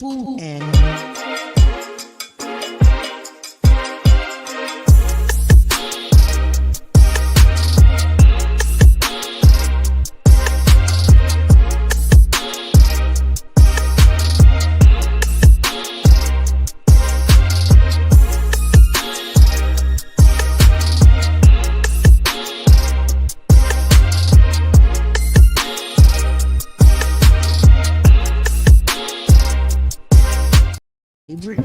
food and rate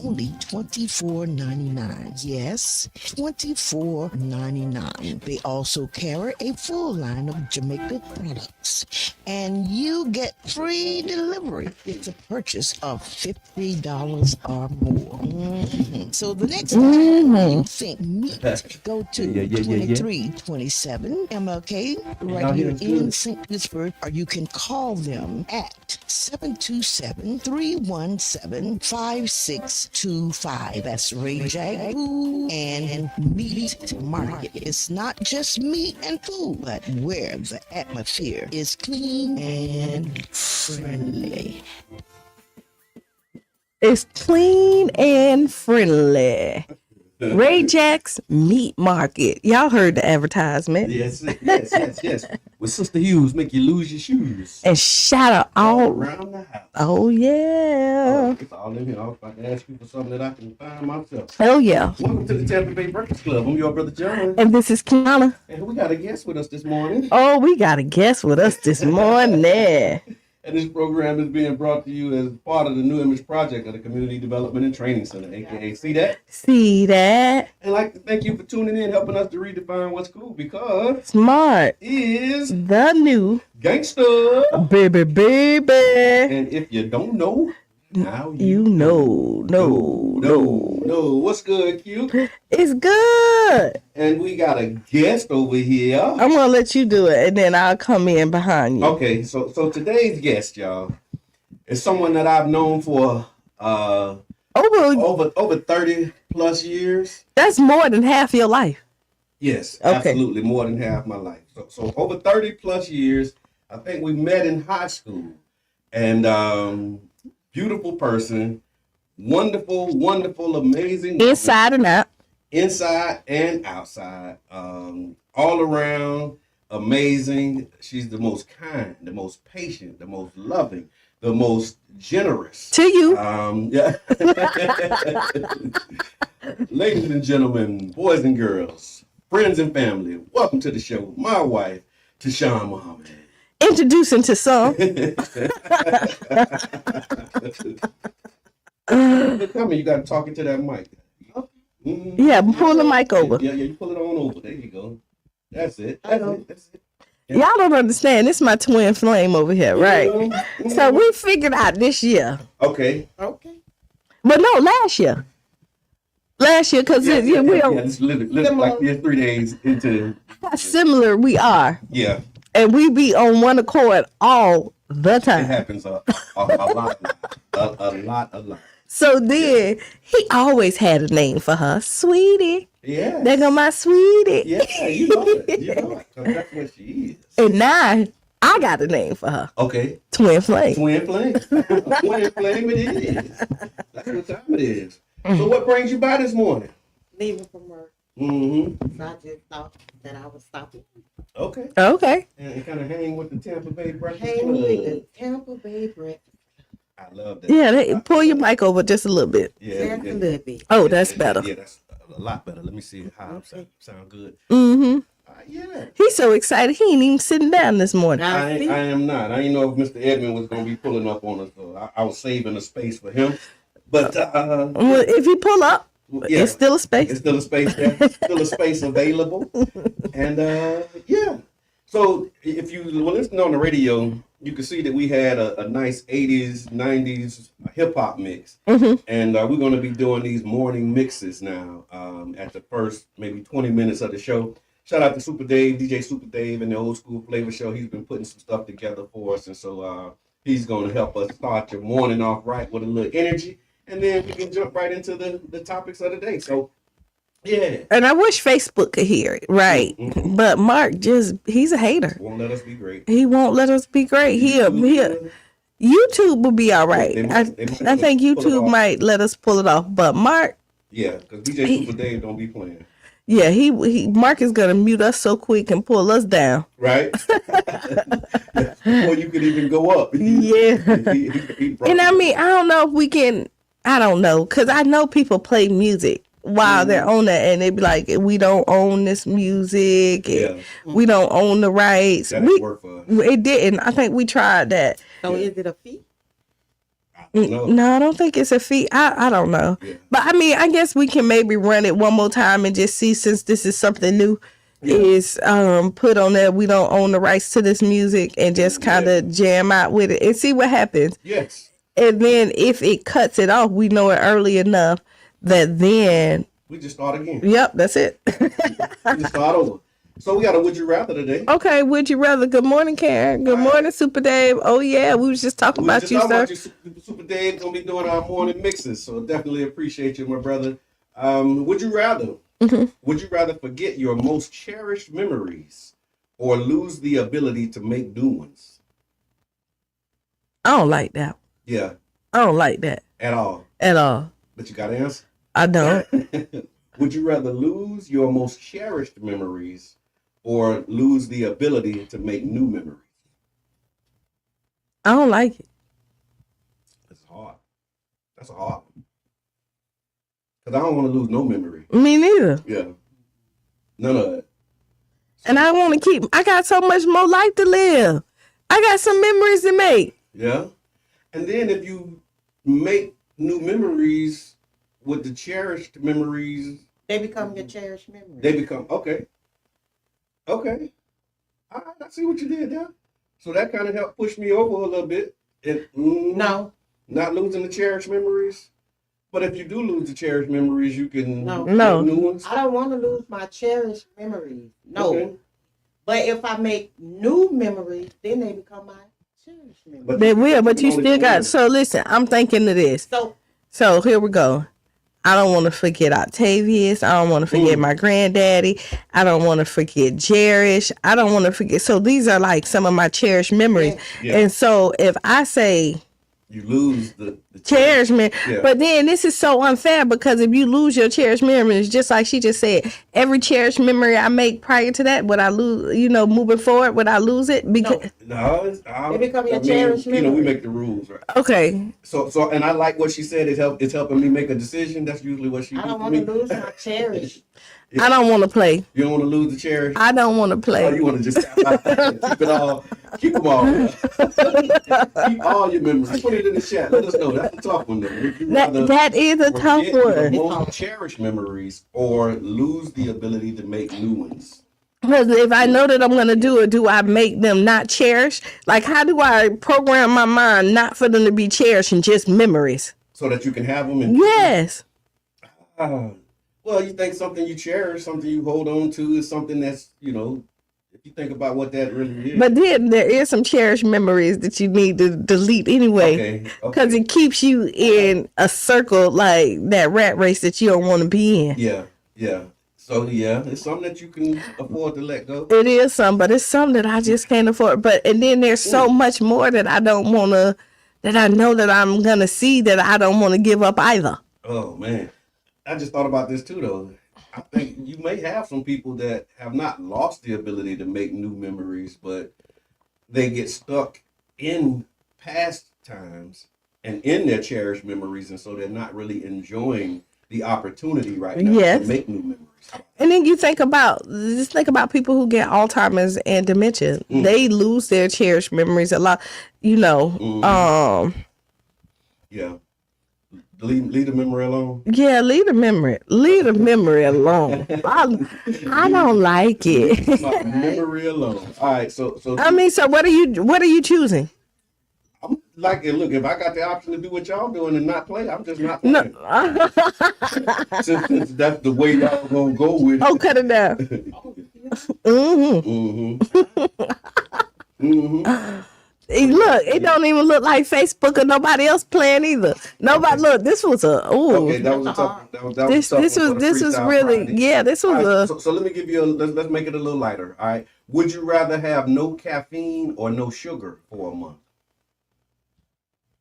only $24.99. Yes, $24.99. They also carry a full line of Jamaica products, and you get free delivery with the purchase of $50 or more. So the next time you think meat, go to 2327 MLK right here in St. Petersburg, or you can call them at 727-317-5625. That's Ray Jack Food and Meat Market. It's not just meat and food, but where the atmosphere is clean and friendly. It's clean and friendly. Ray Jack's Meat Market. Y'all heard the advertisement. Yes. With Sister Hughes, make you lose your shoes. And shout out all around the house. Oh, yeah. It's all in here. I was about to ask you for something that I can find myself. Oh, yeah. Welcome to the Tampa Bay Breakfast Club. I'm your brother John. And this is Qiana. And we got a guest with us this morning. Oh, we got a guest with us this morning. And this program is being brought to you as part of the New Image Project of the Community Development and Training Center, a.k.a. See That? See That? And I'd like to thank you for tuning in, helping us to redefine what's cool, because smart is the new gangster. Baby. And if you don't know, now you know. No. What's good, Q? It's good. And we got a guest over here. I'm going to let you do it, and then I'll come in behind you. Okay, so today's guest, y'all, is someone that I've known for over 30 plus years. That's more than half your life. Yes, okay. Absolutely, more than half my life. So over 30 plus years. I think we met in high school. And beautiful person, wonderful, amazing. Inside and out. Inside and outside. All around, amazing. She's the most kind, the most patient, the most loving, the most generous. To you. Yeah. Ladies and gentlemen, boys and girls, friends and family, welcome to the show. My wife, Tashawn Muhammad. Introducing to some. Come here, you got to talk into that mic. Mm-hmm. Yeah, pull the mic over. Yeah, you pull it on over. There you go. That's it. Yeah. Y'all don't understand. This is my twin flame over here, right? Mm-hmm. So we figured out this year. Okay. But no, last year. Because it's literally like 3 days into. How similar we are. Yeah. And we be on one accord all the time. It happens a lot. A lot. So then he always had a name for her, Sweetie. Yeah. There go my sweetie. Yeah, you know it. That's what she is. And now I got a name for her. Okay. Twin Flame. Twin Flame it is. That's what time it is. So what brings you by this morning? Leaving from work. Mm-hmm. So I just thought that I would stop it. Okay. And kind of hang with the Tampa Bay Breakfast Club. With the Tampa Bay Breakfast. I love that. Yeah, pull your mic over just a little bit. Yeah. A little bit. Oh, that's better. Yeah, that's a lot better. Let me see how it sound good. Mm-hmm. Yeah. He's so excited. He ain't even sitting down this morning. I am not. I didn't know if Mr. Edmond was going to be pulling up on us. So I was saving a space for him. But well, if he pull up, it's still a space. It's still a space there. Still a space available. And yeah. So if you were listening on the radio, you can see that we had a nice 80s, 90s hip hop mix. Mm-hmm. And we're going to be doing these morning mixes now at the first maybe 20 minutes of the show. Shout out to Super Dave, DJ Super Dave, and the Old School Flavor Show. He's been putting some stuff together for us. And so he's going to help us start your morning off right with a little energy. And then we can jump right into the topics of the day. So, yeah. And I wish Facebook could hear it, right? Mm-hmm. But Mark he's a hater. Won't let us be great. He won't let us be great. YouTube will be all right. They I think pull it YouTube off. might let us pull it off. But Mark, Yeah, because DJ Super Dave don't be playing. yeah, he Mark is gonna mute us so quick and pull us down. Right? Before you could even go up. Yeah. He And I mean, I don't know if we can. I don't know, because I know people play music while they're on that, and they be like, "We don't own this music. And we don't own the rights." That didn't work for us. It didn't. I think we tried that. So is it a fee? No, I don't think it's a fee. I don't know. Yeah. But I mean, I guess we can maybe run it one more time and just see, since this is something new, is put on there, we don't own the rights to this music, and just kind of jam out with it and see what happens. Yes. And then if it cuts it off, we know it early enough that then, We just start again. yep, that's it. We just start over. So we got a Would You Rather today. Okay, would you rather? Good morning, Karen. Good morning, Super Dave. Oh yeah, we was just talking about you, sir. Super Dave gonna be doing our morning mixes, so definitely appreciate you, my brother. Would you rather? Would you rather forget your most cherished memories or lose the ability to make new ones? I don't like that. Yeah, I don't like that at all. at all. But you got to answer. I don't. Would you rather lose your most cherished memories or lose the ability to make new memories? I don't like it. That's hard. That's a hard one. Because I don't want to lose no memory. Me neither. Yeah. None of it. And I want to keep. I got so much more life to live. I got some memories to make. Yeah. And then if you make new memories with the cherished memories, They become your cherished memory. they become okay. Okay. I see what you did there. So that kind of helped push me over a little bit. No. Not losing the cherished memories. But if you do lose the cherished memories, you can No. make No. new ones. I don't want to lose my cherished memories. No. Okay. But if I make new memories, then they become my cherished memories. But They will, but you can only still do got. one. So listen, I'm thinking of this. So So here we go. I don't want to forget Octavius. I don't want to forget my granddaddy. I don't want to forget Jerish. I don't want to forget. So these are like some of my cherished memories. Yeah. And so if I say You lose the cherished memory, Yeah. but then this is so unfair, because if you lose your cherished memories, just like she just said, every cherished memory I make prior to that, would I lose, moving forward, would I lose it? Because No, They become your cherished we memories. make the rules, right? okay, So, and I like what she said. It's helping me make a decision. That's usually what she. I do don't for want to me. lose my cherished. I don't want to play. You don't want to lose the cherish. I don't want to play. Oh, you want to just keep it all. Keep them all. Keep all your memories. Put it in the chat. Let us know. That's a tough one, though. Would you rather That is a tough forget your one. most cherished memories or lose the ability to make new ones? Because if I know that I'm going to do it, do I make them not cherished? Like, how do I program my mind not for them to be cherished and just memories? So that you can have them. And Yes. well, you think something you cherish, something you hold on to, is something that's, if you think about what that really is. But then there is some cherished memories that you need to delete anyway. Okay. Because it keeps you in a circle like that rat race that you don't want to be in. Yeah. So, it's something that you can afford to let go. It is some, but it's some that I just can't afford. And then there's so much more that I don't want to, that I know that I'm going to see, that I don't want to give up either. Oh, man. I just thought about this, too, though. I think you may have some people that have not lost the ability to make new memories, but they get stuck in past times and in their cherished memories, and so they're not really enjoying the opportunity right now to make new memories. And then you think about people who get Alzheimer's and dementia. They lose their cherished memories a lot, Yeah. Leave the memory alone. Yeah, leave the memory alone. I don't like it. My memory alone. All right, so I mean, so what are you choosing? I'm like, look, if I got the option to do what y'all doing and not play, I'm just not playing. No. Since that's the way y'all gonna go with it. Oh, cut it down. Look, it don't even look like Facebook or nobody else playing either. Nobody. Look, this was Okay, that was a tough. That was this tough was one for the this was Freestyle really Friday. this was All right, so let me give you let's make it a little lighter. All right, would you rather have no caffeine or no sugar for a month?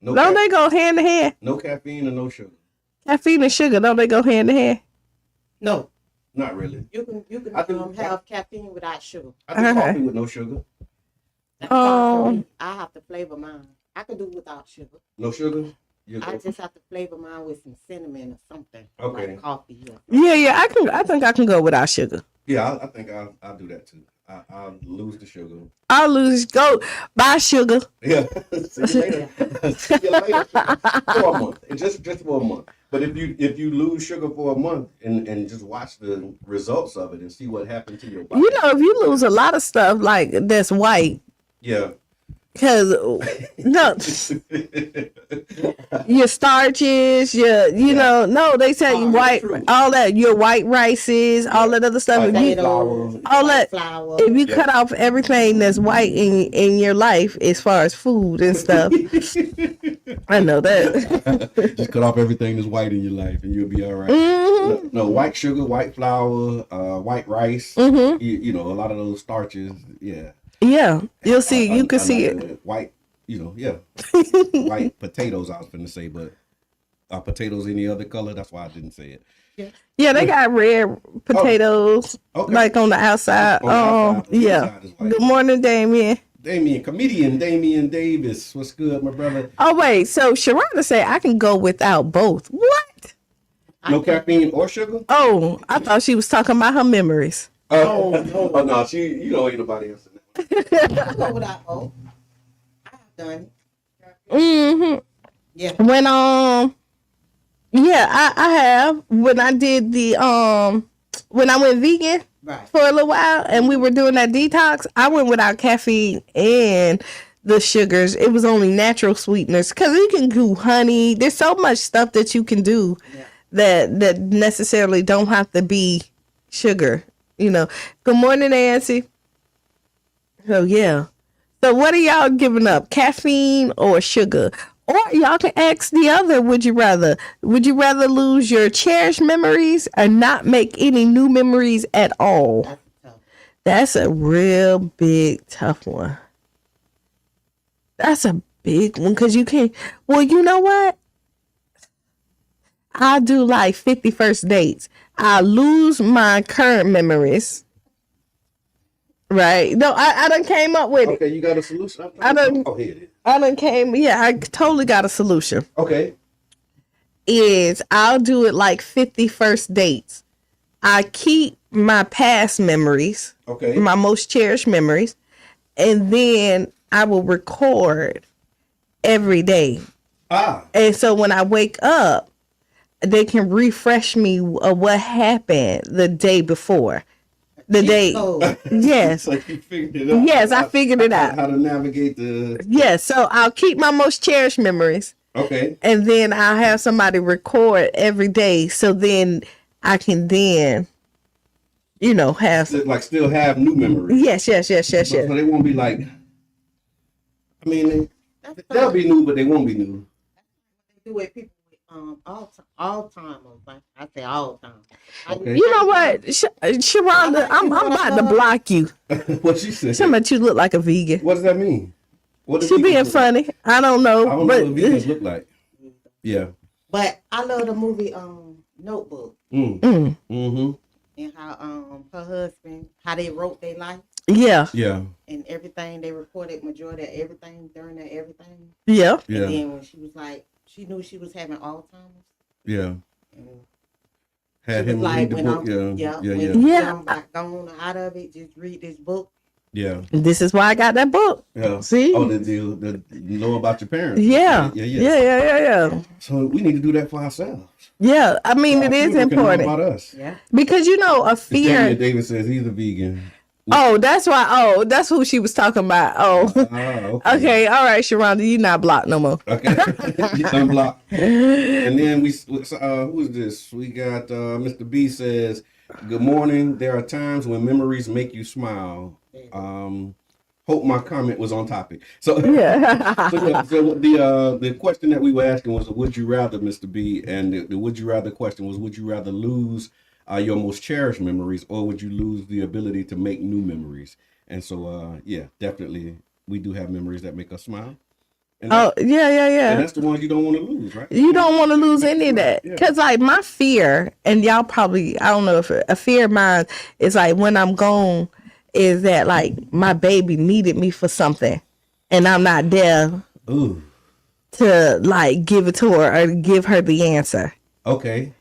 No, Don't they go hand in hand? no caffeine and no sugar. Caffeine and sugar, don't they go hand in hand? No, Not really. you can I do- have caffeine without sugar. I do Okay. coffee with no sugar. That's why for Um, me, I have to flavor mine. I can do without sugar. No sugar. You're I good. just have to flavor mine with some cinnamon or something. Okay. Like coffee. Yeah. Yeah. I think I can go without sugar. Yeah, I think I'll do that too. I'll lose the sugar. I'll lose. Go buy sugar. Yeah. See you later. See you later. For a month. Just for a month. But if you lose sugar for a month and just watch the results of it and see what happened to your body. You know, if you lose a lot of stuff like that's white, Yeah. because no, your starches, you know, no, they say Oh, white, true. all that, your white rices, all that other stuff. If you, Potatoes, all that, flour. if you Yeah. cut off everything that's white in your life as far as food and stuff, I know that. Just cut off everything that's white in your life and you'll be all right. Mhm. No, white sugar, white flour, white rice. Mhm. You know, a lot of those starches. Yeah. Yeah, you'll see. You can I see like it. the white, yeah. White potatoes, I was going to say, but are potatoes any other color? That's why I didn't say it. Yeah, they got red potatoes, Okay. like on the outside. On the outside, the Yeah. inside is white. Good morning, Damien. Comedian Damian Davis. What's good, my brother? Oh wait, so Sharada say I can go without both. What? No caffeine or sugar? Oh, I thought she was talking about her memories. Oh no, you don't ain't nobody else in that. I go without both. I have done it. Mm-hmm. Yeah. When yeah, I have. When I did the when I went vegan Right. for a little while and we were doing that detox, I went without caffeine and the sugars. It was only natural sweeteners because you can do honey. There's so much stuff that you can do Yeah. that necessarily don't have to be sugar. You know. Good morning, Nancy. So yeah. So what are y'all giving up? Caffeine or sugar? Or y'all can ask the other, would you rather? Would you rather lose your cherished memories or not make any new memories at all? That's tough. That's a real big tough one. That's a big one because you can't. Well, you know what? I'll do like 51st dates. I'll lose my current memories. Right? No, I done came up with it. Okay, you got a solution? I done- Oh, here it is. I done came. Yeah, I totally got a solution. Okay. Is I'll do it like 51st dates. I keep my past memories, Okay. my most cherished memories, and then I will record every day. Ah. And so when I wake up, they can refresh me of what happened the day before. The day, Oh, yes. So you figured it out. Yes, I figured it out. How to navigate the. Yes, so I'll keep my most cherished memories. Okay. And then I'll have somebody record every day. So then I can then, have some. Like still have new memories. Yes. So they won't be like. I mean, they'll be new, but they won't be new. do it people with all timers. Like I say all time. Okay. You know what, Sharonda, I'm about to block you. What she said? Somebody you look like a vegan. What does that mean? What does She vegans being look like? funny. I don't know. I don't but know what vegans look like. Yeah. But I love the movie Notebook Mm-hmm. and how her husband how they wrote their life yeah. Yeah. and everything they recorded majority of everything during that everything. Yeah. Yeah. And then when she was like she knew she was having Alzheimer's. Yeah. And Had she him was like read the when book. I'm Yeah. when Yeah. I'm like gone out of it, just read this book. Yeah. This is why I got that book. Yeah. See? Oh, the know about your parents. Yeah. Yeah. Yeah. So we need to do that for ourselves. Yeah. I mean, it Our is children can know important about us. Yeah. because a fear. Daniel Davis says he's a vegan. Oh, that's why. Oh, that's who she was talking about. Oh, Ah, okay. All right, Sharonda, you not blocked no more. Okay. Get unblocked. And then who's this? We got Mr. B says, "Good morning. There are times when memories make you smile. Hope my comment was on topic." So, Yeah. so the question that we were asking was, "Would you rather, Mr. B?" And the would you rather question was, "Would you rather lose your most cherished memories, or would you lose the ability to make new memories?" And so, yeah, definitely, we do have memories that make us smile. And Oh, yeah. and that's the ones you don't want to lose, right? You don't want to lose any of that. Yeah. Because, like, my fear, and y'all probably, I don't know if a fear of mine is like when I'm gone, is that, like, my baby needed me for something and I'm not there Ooh. to, like, give it to her or give her the answer. Okay.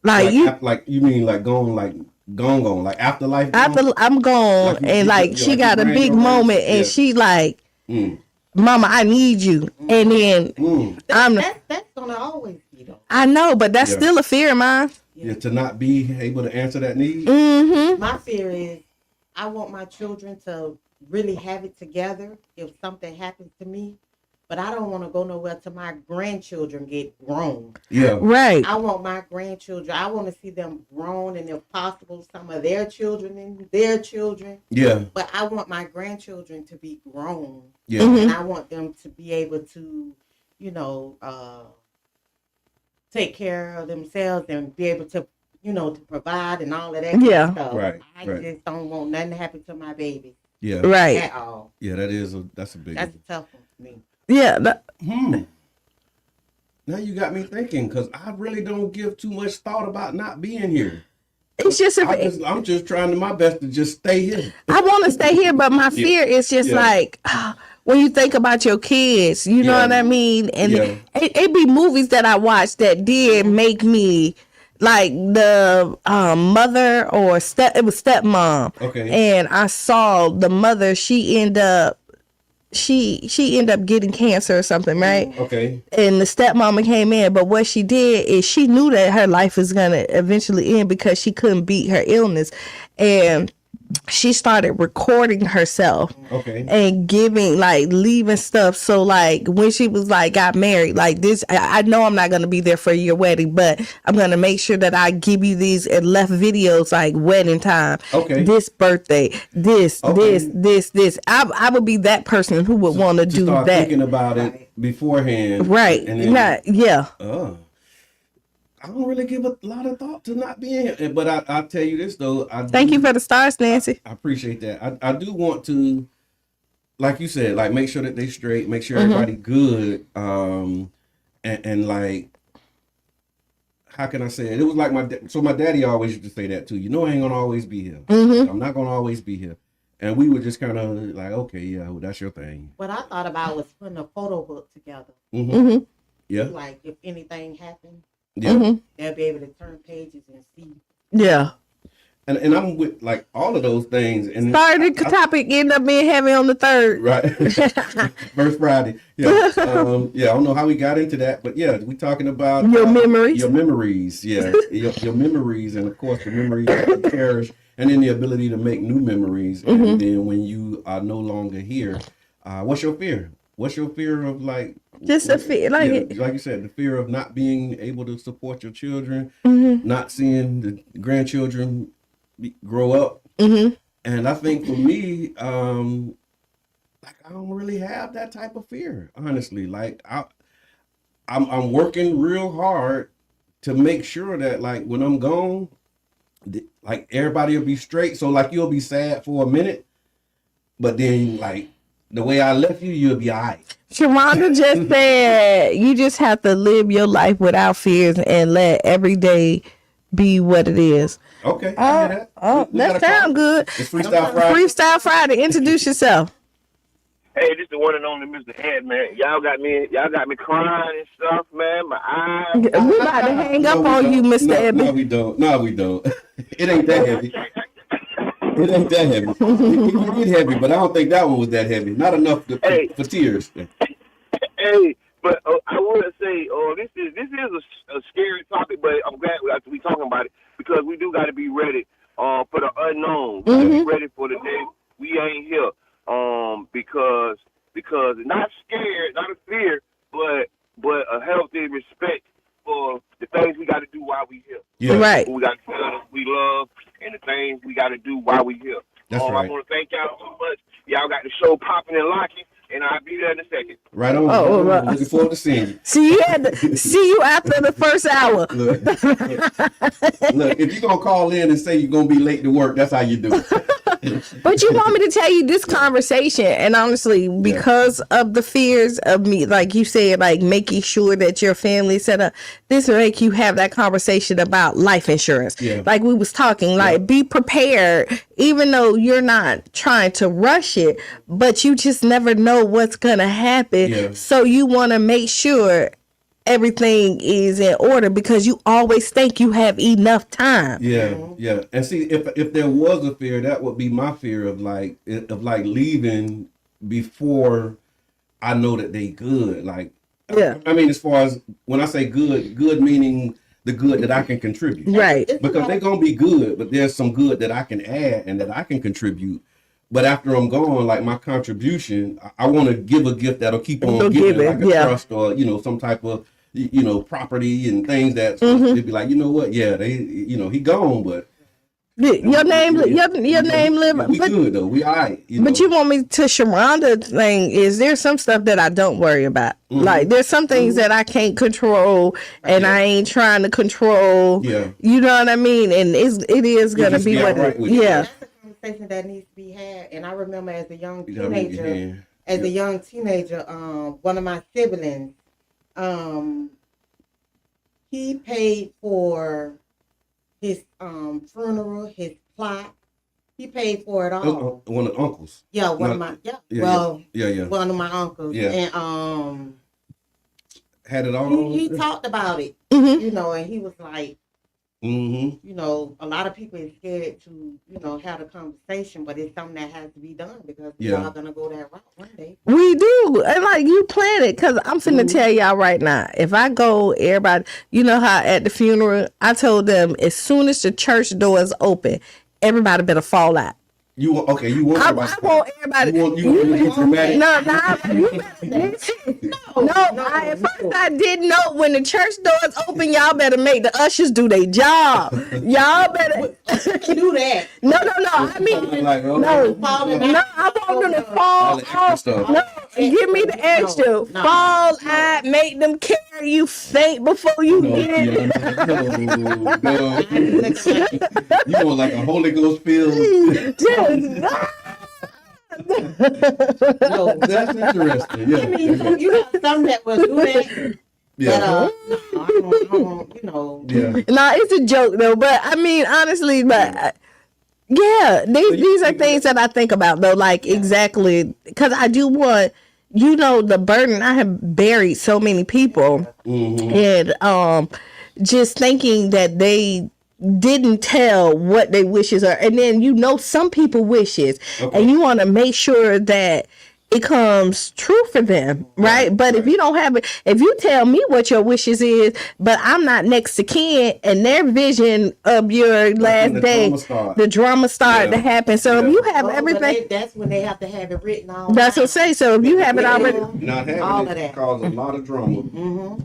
Like, Like you mean like gone, like afterlife? after I'm gone, Like and, like, she like got a big moment, and she, like, Mama, I need you. And then That's gonna always be though. I know, but that's Yeah. still a fear of mine. Yeah, to not be able to answer that need. Mm-hmm. My fear is I want my children to really have it together if something happens to me, but I don't want to go nowhere till my grandchildren get grown. Yeah. Right. I want my grandchildren, I want to see them grown and if possible, some of their children and their children. Yeah. But I want my grandchildren to be grown. Yeah. And I want them to be able to, you know, take care of themselves and be able to, you know, to provide and all of that kind of stuff. Right. I just don't want nothing to happen to my baby Yeah. Right. at all. Yeah, that's a big That's a one. tough one for me. Yeah. Now you got me thinking, because I really don't give too much thought about not being here. It's just I'm just trying to my best to just stay here. I want to stay here, but my fear is just like when you think about your kids, you know what I mean? And it be movies that I watched that did make me like the mother or it was stepmom. Okay. And I saw the mother, she ended up getting cancer or something, right? Okay. And the stepmama came in, but what she did is she knew that her life was gonna eventually end because she couldn't beat her illness, and she started recording herself and leaving stuff. So like when she was like got married, like this, I know I'm not going to be there for your wedding, but I'm going to make sure that I give you these and left videos like wedding time, this birthday, this. I would be that person who would want to do start that. Thinking about it beforehand. Right. And then, I don't really give a lot of thought to not being here. But I'll tell you this, though. Thank you for the stars, Nancy. I appreciate that. I do want to, like you said, like make sure that they straight, make sure everybody good. And like, how can I say it? It was like my daddy always used to say that too. You know, I ain't going to always be here. I'm not going to always be here. And we were just kind of like, okay, yeah, well, that's your thing. What I thought about was putting a photo book together. Yeah. Like if anything happened. Yeah. They'll be able to turn pages and see. Yeah. And I'm with like all of those things. And started topic ended up being heavy on the 3rd. Right. First Friday. Yeah. I don't know how we got into that, but yeah, we talking about your memories. Your memories, yeah. your memories, and of course the memories that you cherish, and then the ability to make new memories. And then when you are no longer here, what's your fear? What's your fear of like? Just a fear, like you said, the fear of not being able to support your children, not seeing the grandchildren grow up. And I think for me, like I don't really have that type of fear, honestly. Like I'm working real hard to make sure that like when I'm gone, like everybody will be straight. So like you'll be sad for a minute, but then like the way I left you, you'll be all right. Sharonda just said you just have to live your life without fears and let every day be what it is. Okay. That sounds good. It's Freestyle Friday. Freestyle Friday. Introduce yourself. Hey, this is the one and only Mr. Edmond. Y'all got me crying and stuff, man. My eyes. We about to hang up on you, Mr. Edmond. No, we don't. No, we don't. It ain't that heavy. It ain't that heavy. It get heavy, but I don't think that one was that heavy. Not enough for tears. Hey, but I would say, this is a scary topic, but I'm glad we talking about it because we do got to be ready for the unknown. We gotta be ready for the day we ain't here. Because not scared, not a fear, but a healthy respect for the things we got to do while we here. Yeah. Right. We got to tell we love and the things we got to do while we here. That's right. I want to thank y'all so much. Y'all got the show popping and locking, and I'll be there in a second. Right on. Right. Looking forward to seeing you. See you after the first hour. Look, if you're going to call in and say you're going to be late to work, that's how you do it. But you want me to tell you this conversation, and honestly, because of the fears of me, like you said, like making sure that your family is set up, this will make you have that conversation about life insurance. Yeah. Like we was talking, like be prepared, even though you're not trying to rush it, but you just never know what's gonna happen. Yeah. So you want to make sure everything is in order because you always think you have enough time. Yeah, yeah. And see, if there was a fear, that would be my fear of leaving before I know that they good. Like, Yeah. I mean, as far as when I say good meaning the good that I can contribute. Right. Because they're gonna be good, but there's some good that I can add and that I can contribute. But after I'm gone, like my contribution, I want to give a gift that'll keep on giving, like a trust or some type of property and things that they'd be like, you know what? Yeah, they, he gone, but your name live. We good though. We all right. But you want me to Sharonda thing is there's some stuff that I don't worry about. Like there's some things that I can't control and I ain't trying to control. Yeah. You know what I mean? And it is gonna be what right it. Yeah. That's a conversation that needs to be had. And I remember as a young teenager, one of my siblings, he paid for his funeral, his plot. He paid for it all. One of the uncles. Yeah, one of my uncles. Yeah. And had it all. He talked about it, and he was like, a lot of people are scared to, have a conversation, but it's something that has to be done because we're all gonna go that route one day. We do, and like you plan it, cause I'm finna tell y'all right now. If I go, everybody, you know how at the funeral, I told them as soon as the church doors open, everybody better fall out. You want everybody. I want everybody. At first I didn't know when the church doors open, y'all better make the ushers do their job. Y'all better do that. No. I mean, I want them to fall off. No, give me the extra. Fall out, make them carry you faint before you get it. You want like a Holy Ghost filled. No, that's interesting. Yeah. I mean, you have some that will do that. Yeah. But, I don't, Yeah. No, it's a joke though. But I mean, honestly, these are things that I think about though. Like exactly, because I do want, the burden. I have buried so many people, and just thinking that they didn't tell what their wishes are, and then some people wishes, and you want to make sure that it comes true for them, right? But if you don't have it, if you tell me what your wishes is, but I'm not next to kin, and their vision of your last day, the drama start to happen. So if you have everything, that's when they have to have it written all. That's what I say. So if you have it already, not having all it of that cause a lot of drama.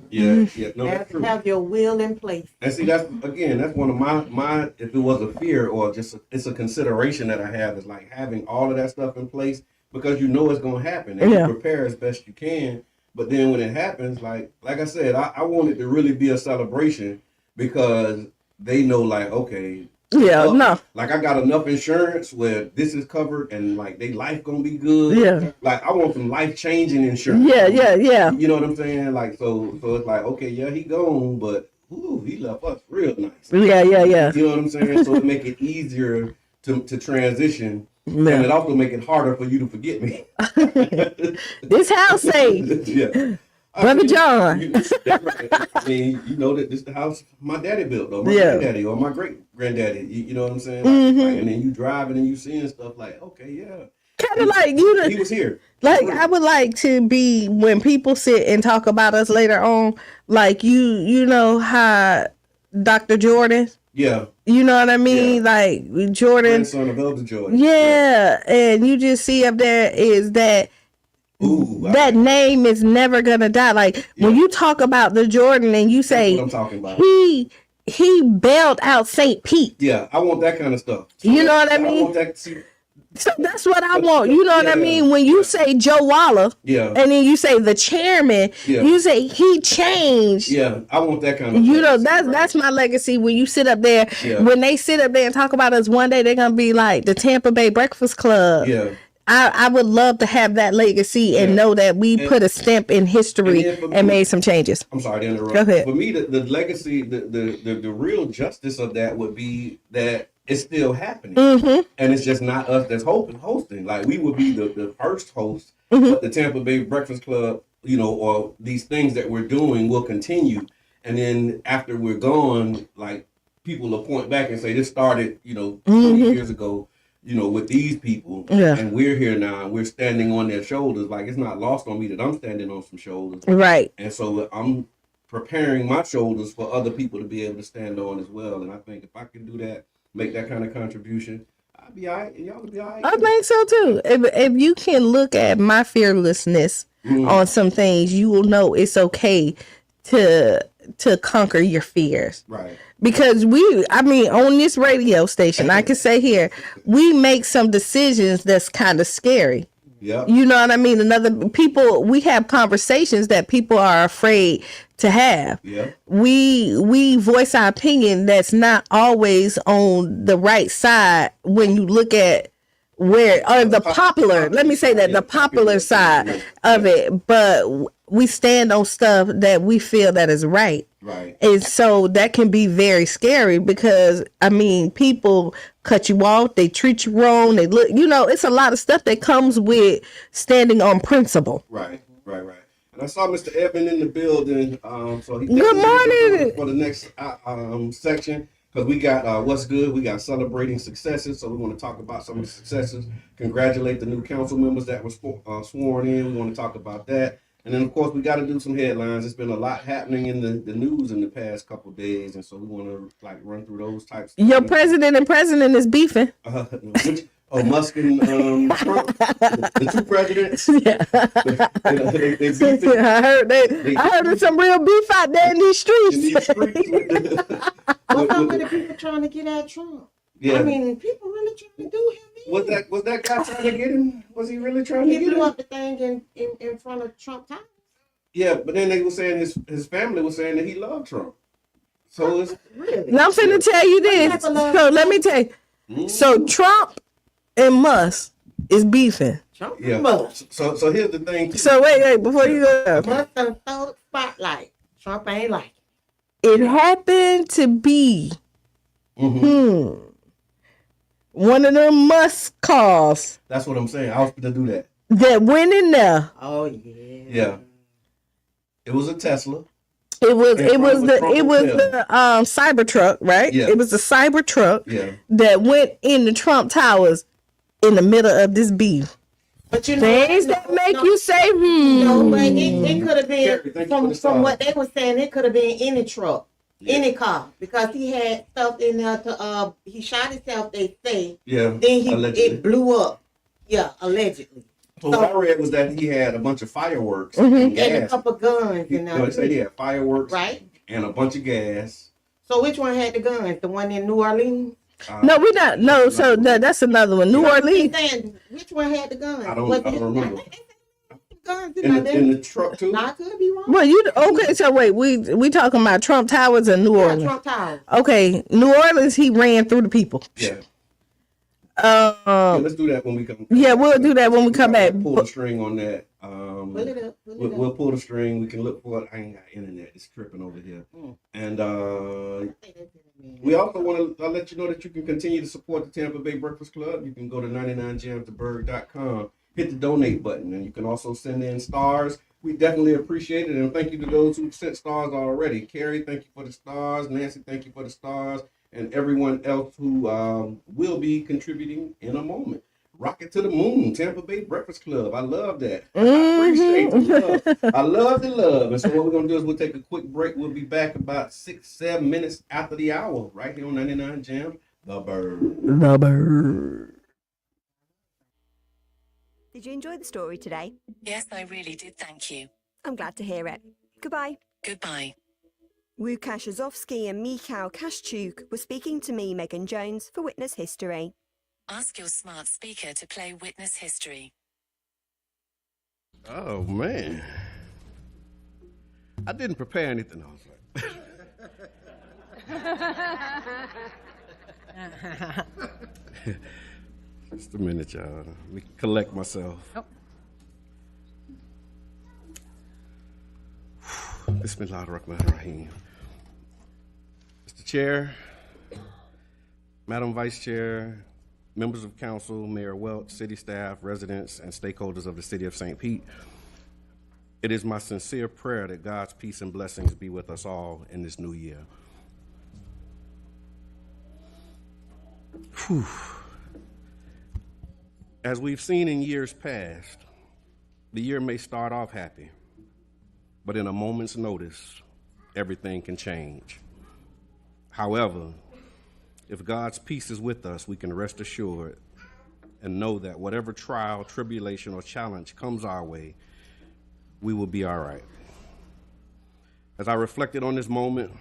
You No, have that's to true. have your will in place. And see, that's one of my. If it was a fear or just it's a consideration that I have is like having all of that stuff in place. Because it's going to happen and you prepare as best you can. But then when it happens, like I said, I want it to really be a celebration because they know like, okay. Like I got enough insurance where this is covered and like they life going to be good. Yeah. Like I want some life changing insurance. Yeah. You know what I'm saying? Like, so it's like, okay, yeah, he gone, but he left us real nice. Yeah. You know what I'm saying? So it make it easier to transition. And it also make it harder for you to forget me. This house saved. Yeah. Brother John. That's right. I mean, that this is the house my daddy built, or my granddaddy, or my great granddaddy. You know what I'm saying? Like, and then you driving and you seeing stuff like, okay, yeah. Kind of like he was here. Like I would like to be when people sit and talk about us later on. Like you know how Dr. Jordan. Yeah. You know what I mean? Like Jordan. Grandson of Elder Jordan. Yeah. And you just see up there is that that name is never gonna die. Like when you talk about the Jordan and you say I'm talking about. he bailed out St. Pete. Yeah, I want that kind of stuff. You know what I mean? I want that. See, So that's what I want. You know what I Yeah. mean? When you say Joe Waller, Yeah. and then you say the chairman, Yeah. you say he changed. Yeah, I want that kind of. You know, legacy, that's my legacy. When you sit up there, Yeah. when they sit up there and talk about us, one day they're gonna be like the Tampa Bay Breakfast Club. Yeah. I would love to have that legacy and know that we put a stamp in history and made some changes. I'm sorry to interrupt. Go ahead. For me, the legacy, the real justice of that would be that it's still happening, and it's just not us that's hosting. Like we would be the first host, but the Tampa Bay Breakfast Club, you know, or these things that we're doing will continue, and then after we're gone, like people will point back and say this started, you know, 20 years ago. You know, with these people, and we're here now, and we're standing on their shoulders. Like it's not lost on me that I'm standing on some shoulders, Right? and so I'm preparing my shoulders for other people to be able to stand on as well. And I think if I can do that, make that kind of contribution, I'll be all right, and y'all will be all right. I think so too. If you can look at my fearlessness on some things, you will know it's okay to conquer your fears. Right. Because on this radio station, I can say here, we make some decisions that's kind of scary. Yeah. You know what I mean? We have conversations that people are afraid to have. Yeah. We voice our opinion that's not always on the right side when you look at the popular side of it, but we stand on stuff that we feel that is right. Right. And so that can be very scary because people cut you off, they treat you wrong, they look, it's a lot of stuff that comes with standing on principle. Right. And I saw Mr. Edmond in the building. So he Good morning for the next section. Because we got what's good, we got celebrating successes. So we want to talk about some of the successes. Congratulate the new council members that were sworn in. We want to talk about that. And then, of course, we got to do some headlines. There's been a lot happening in the news in the past couple of days. And so we want to run through those types of Your things. president is beefing. Musk and Trump, the two presidents. Yeah. They beefing. I heard there's some real beef out there in these streets. What's up with the people trying to get at Trump? Yeah. People really trying to do him in. Was that guy trying to get him? Was he really trying to He get him? blew up the thing in front of Trump Tower. Yeah, but then they were saying his family was saying that he loved Trump. So it's Really? Now I'm finna tell you this. So let me tell you. So Trump and Musk is beefing. Trump yeah. Musk. So here's the thing. So wait, before you go. Musk done stole the spotlight. Trump ain't like it happened to be one of them Musk cars That's what I'm saying. I was going to do that. that went in there. Oh yeah. Yeah. It was a Tesla. It was the Hotel. Cybertruck, right? Yeah. It was the Cybertruck Yeah. that went in the Trump Towers in the middle of this beef. But Things that make you say, No, but it could have Carrie, been thank you for the from song. what they were saying. It could have been any truck, Yeah. any car, because he had stuff in there to. He shot himself. They say. Yeah. Then allegedly. it blew up. Yeah, allegedly. So what I read was that he had a bunch of fireworks and And a gas. couple guns in there. They said he had fireworks Right. and a bunch of gas. So which one had the guns? The one in New Orleans? no, we're not. No, so that's another one. New Orleans. Saying, which one had the guns? I don't remember. Guns In the truck too? I could be wrong. Well, okay. So wait, we talking about Trump Towers and New Orleans? Trump Tower. Okay, New Orleans. He ran through the people. Yeah. Yeah, let's do that when we come. Yeah, we'll do that when we come back. Pull the string on that. Pull it up. We'll pull the string. We can look for it. I ain't got internet. It's tripping over here. And we also want to let you know that you can continue to support the Tampa Bay Breakfast Club. You can go to 99jamstheberg.com, hit the donate button, and you can also send in stars. We definitely appreciate it. And thank you to those who sent stars already. Carrie, thank you for the stars. Nancy, thank you for the stars. And everyone else who will be contributing in a moment. Rocket to the moon, Tampa Bay Breakfast Club. I love that. I appreciate the love. I love the love. And so what we're going to do is we'll take a quick break. We'll be back about 6-7 minutes after the hour, right here on 99 Jam, The Bird. The Bird. Did you enjoy the story today? Yes, I really did, thank you. I'm glad to hear it. Goodbye. Goodbye. Łukasz Ozowski and Michał Kaszczuk were speaking to me, Megan Jones, for Witness History. Ask your smart speaker to play Witness History. Oh, man. I didn't prepare anything. I was like... Just a minute, y'all. Let me collect myself. Oh. Bismillahirrahmanirrahim. Mr. Chair, Madam Vice Chair, members of council, Mayor Welch, city staff, residents, and stakeholders of the city of St. Pete, it is my sincere prayer that God's peace and blessings be with us all in this new year. Whew. As we've seen in years past, the year may start off happy, but in a moment's notice, everything can change. However, if God's peace is with us, we can rest assured and know that whatever trial, tribulation, or challenge comes our way, we will be all right. As I reflected on this moment,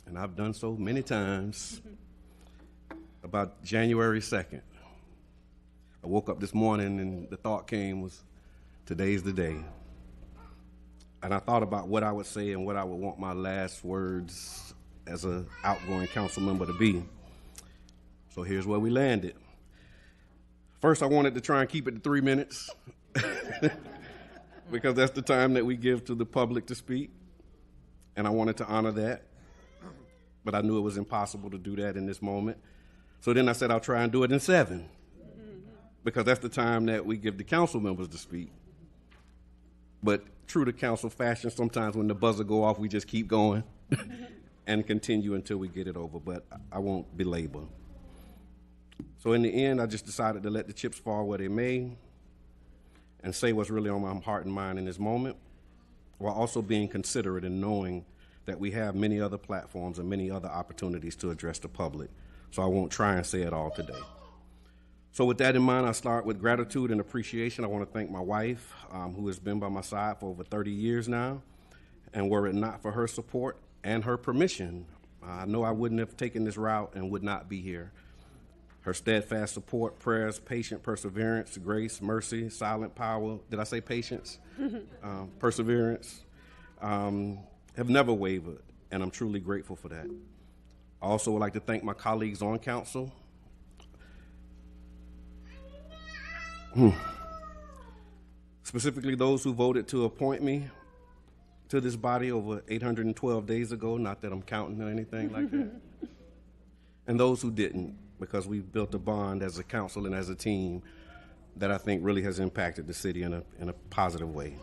and I've done so many times, about January 2nd, I woke up this morning and the thought came was, today's the day. And I thought about what I would say and what I would want my last words as an outgoing council member to be. So here's where we landed. First, I wanted to try and keep it to 3 minutes because that's the time that we give to the public to speak. And I wanted to honor that, but I knew it was impossible to do that in this moment. So then I said I'll try and do it in 7 because that's the time that we give the council members to speak. But true to council fashion, sometimes when the buzzer go off, we just keep going and continue until we get it over, but I won't belabor. So in the end, I just decided to let the chips fall where they may and say what's really on my heart and mind in this moment, while also being considerate and knowing that we have many other platforms and many other opportunities to address the public. So I won't try and say it all today. So with that in mind, I start with gratitude and appreciation. I want to thank my wife, who has been by my side for over 30 years now. And were it not for her support and her permission, I know I wouldn't have taken this route and would not be here. Her steadfast support, prayers, patient perseverance, grace, mercy, silent power. Did I say patience? Perseverance. Have never wavered, and I'm truly grateful for that. I also would like to thank my colleagues on council. Specifically those who voted to appoint me to this body over 812 days ago, not that I'm counting or anything like that. And those who didn't, because we've built a bond as a council and as a team that I think really has impacted the city in a positive way.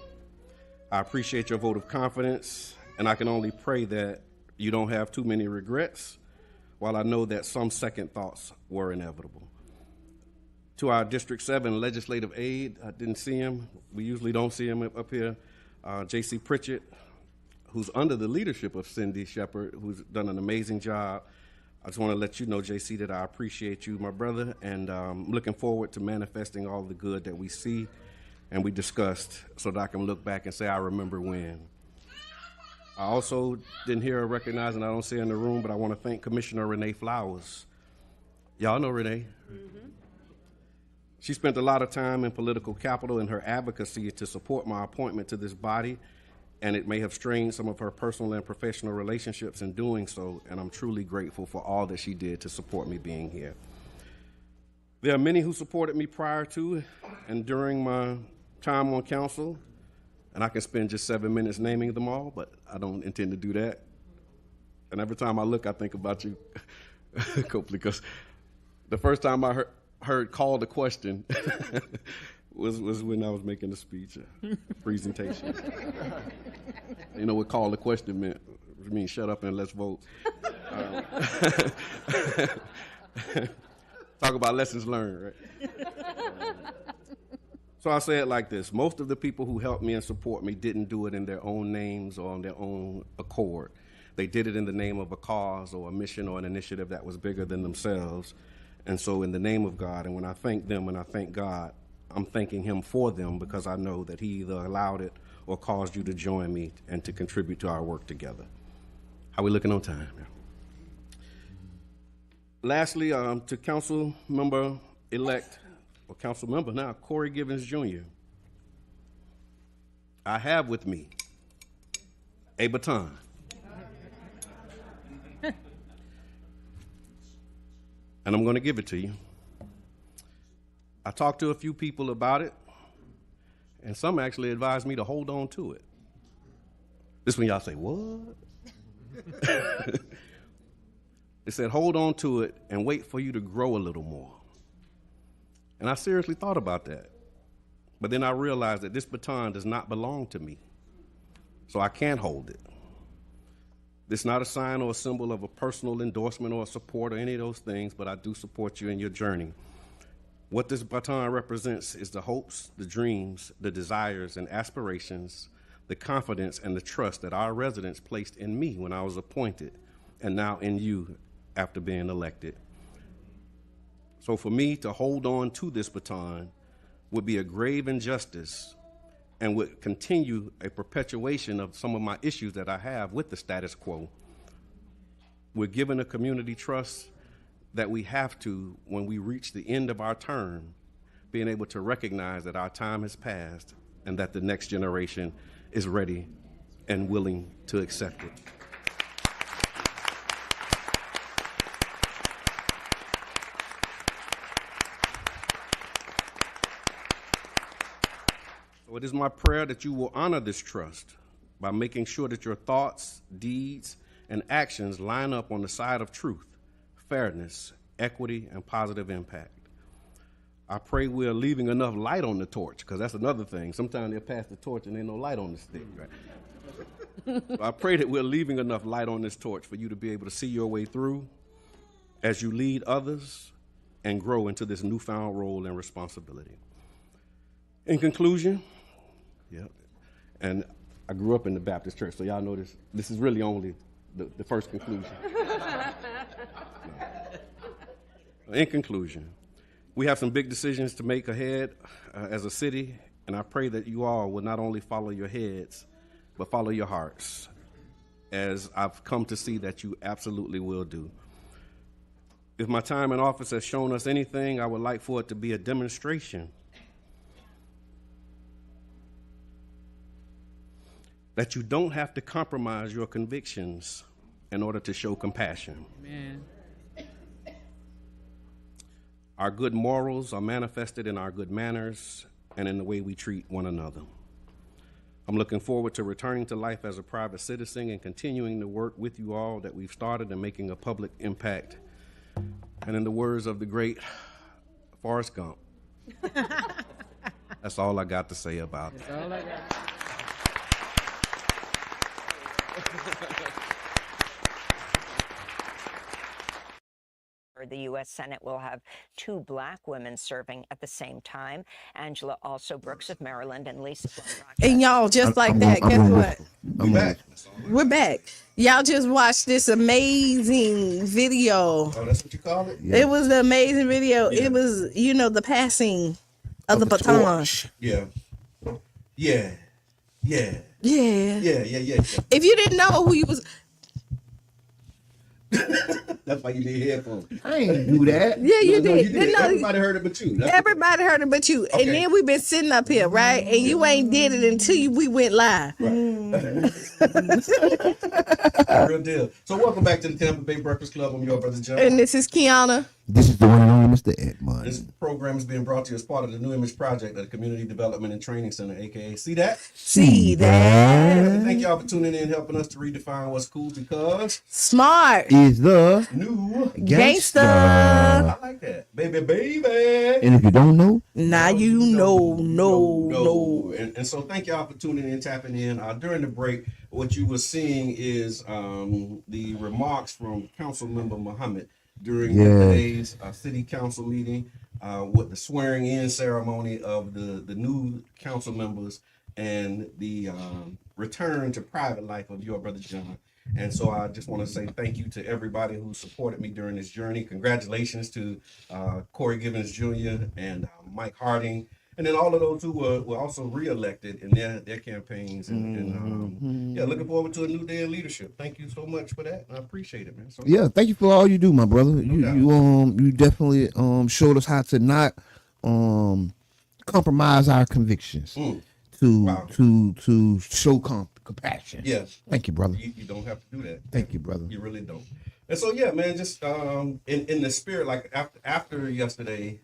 I appreciate your vote of confidence, and I can only pray that you don't have too many regrets, while I know that some second thoughts were inevitable. To our District 7 legislative aide, I didn't see him. We usually don't see him up here. J.C. Pritchett, who's under the leadership of Cindy Shepard, who's done an amazing job. I just want to let you know, J.C., that I appreciate you, my brother, and I'm looking forward to manifesting all the good that we see and we discussed so that I can look back and say, I remember when. I also didn't hear or recognize, and I don't see her in the room, but I want to thank Commissioner Renee Flowers. Y'all know Renee. Mm-hmm. She spent a lot of time in political capital and her advocacy to support my appointment to this body, and it may have strained some of her personal and professional relationships in doing so, and I'm truly grateful for all that she did to support me being here. There are many who supported me prior to and during my time on council, and I can spend just 7 minutes naming them all, but I don't intend to do that. And every time I look, I think about you, Copley, because the first time I heard call the question was when I was making the speech, presentation. You know what call the question meant? It means shut up and let's vote. Talk about lessons learned, right? So I say it like this. Most of the people who helped me and support me didn't do it in their own names or on their own accord. They did it in the name of a cause or a mission or an initiative that was bigger than themselves. And so in the name of God, and when I thank them and I thank God, I'm thanking him for them because I know that he either allowed it or caused you to join me and to contribute to our work together. How we looking on time? Lastly, to Council Member elect, or council member now, Corey Givens Jr., I have with me a baton. And I'm going to give it to you. I talked to a few people about it, and some actually advised me to hold on to it. This when y'all say, what? They said, hold on to it and wait for you to grow a little more. And I seriously thought about that. But then I realized that this baton does not belong to me, so I can't hold it. This is not a sign or a symbol of a personal endorsement or support or any of those things, but I do support you in your journey. What this baton represents is the hopes, the dreams, the desires and aspirations, the confidence and the trust that our residents placed in me when I was appointed, and now in you after being elected. So for me to hold on to this baton would be a grave injustice and would continue a perpetuation of some of my issues that I have with the status quo. We're given a community trust that we have to, when we reach the end of our term, being able to recognize that our time has passed and that the next generation is ready and willing to accept it. So it is my prayer that you will honor this trust by making sure that your thoughts, deeds, and actions line up on the side of truth, fairness, equity, and positive impact. I pray we're leaving enough light on the torch, because that's another thing. Sometimes they'll pass the torch and there's no light on the stick, right? So I pray that we're leaving enough light on this torch for you to be able to see your way through as you lead others and grow into this newfound role and responsibility. In conclusion, and I grew up in the Baptist church, so y'all know this is really only the first conclusion. In conclusion, we have some big decisions to make ahead as a city, and I pray that you all will not only follow your heads, but follow your hearts, as I've come to see that you absolutely will do. If my time in office has shown us anything, I would like for it to be a demonstration that you don't have to compromise your convictions in order to show compassion. Amen. Our good morals are manifested in our good manners and in the way we treat one another. I'm looking forward to returning to life as a private citizen and continuing to work with you all that we've started and making a public impact. And in the words of the great Forrest Gump, that's all I got to say about it. That's all I got. The U.S. Senate will have 2 Black women serving at the same time. Angela Also Brooks of Maryland and Lisa Black. And y'all, just like that, guess what? We back. We're back. Y'all just watched this amazing video. Oh, that's what you call it? It was an amazing video. Yeah. It was, the passing of the baton. Torch. Yeah. Yeah. Yeah. Yeah. Yeah, yeah, yeah. If you didn't know who you was, That's why you need headphones. I ain't do that. yeah, you No, did. you did. No, Everybody heard it but you. That's everybody heard it but you. Okay. And then we've been sitting up here, right? And you ain't did it until we went live. Real deal. So welcome back to the Tampa Bay Breakfast Club. I'm your brother John. And this is Qiana. This is the one and only Mr. Edmond. This program is being brought to you as part of the New Image Project at the Community Development and Training Center, aka See That? See that? Thank y'all for tuning in, helping us to redefine what's cool, because Smart. Is the new Gangster. I like that. Baby. And if you don't know, Now you know. No. And so thank y'all for tuning in, tapping in. During the break, what you were seeing is the remarks from Council Member Muhammad during today's city council meeting with the swearing in ceremony of the new council members and the return to private life of your brother John. And so I just want to say thank you to everybody who supported me during this journey. Congratulations to Corey Givens Jr. and Mike Harding And then all of those who were also reelected in their campaigns. And yeah, looking forward to a new day of leadership. Thank you so much for that. I appreciate it, man. So, Yeah, thank you for all you do, my brother. You definitely showed us how to not compromise our convictions to show compassion. Yeah. Thank you, brother. You don't have to do that. Thank you, brother. You really don't. And so yeah, man, just in the spirit, like after yesterday,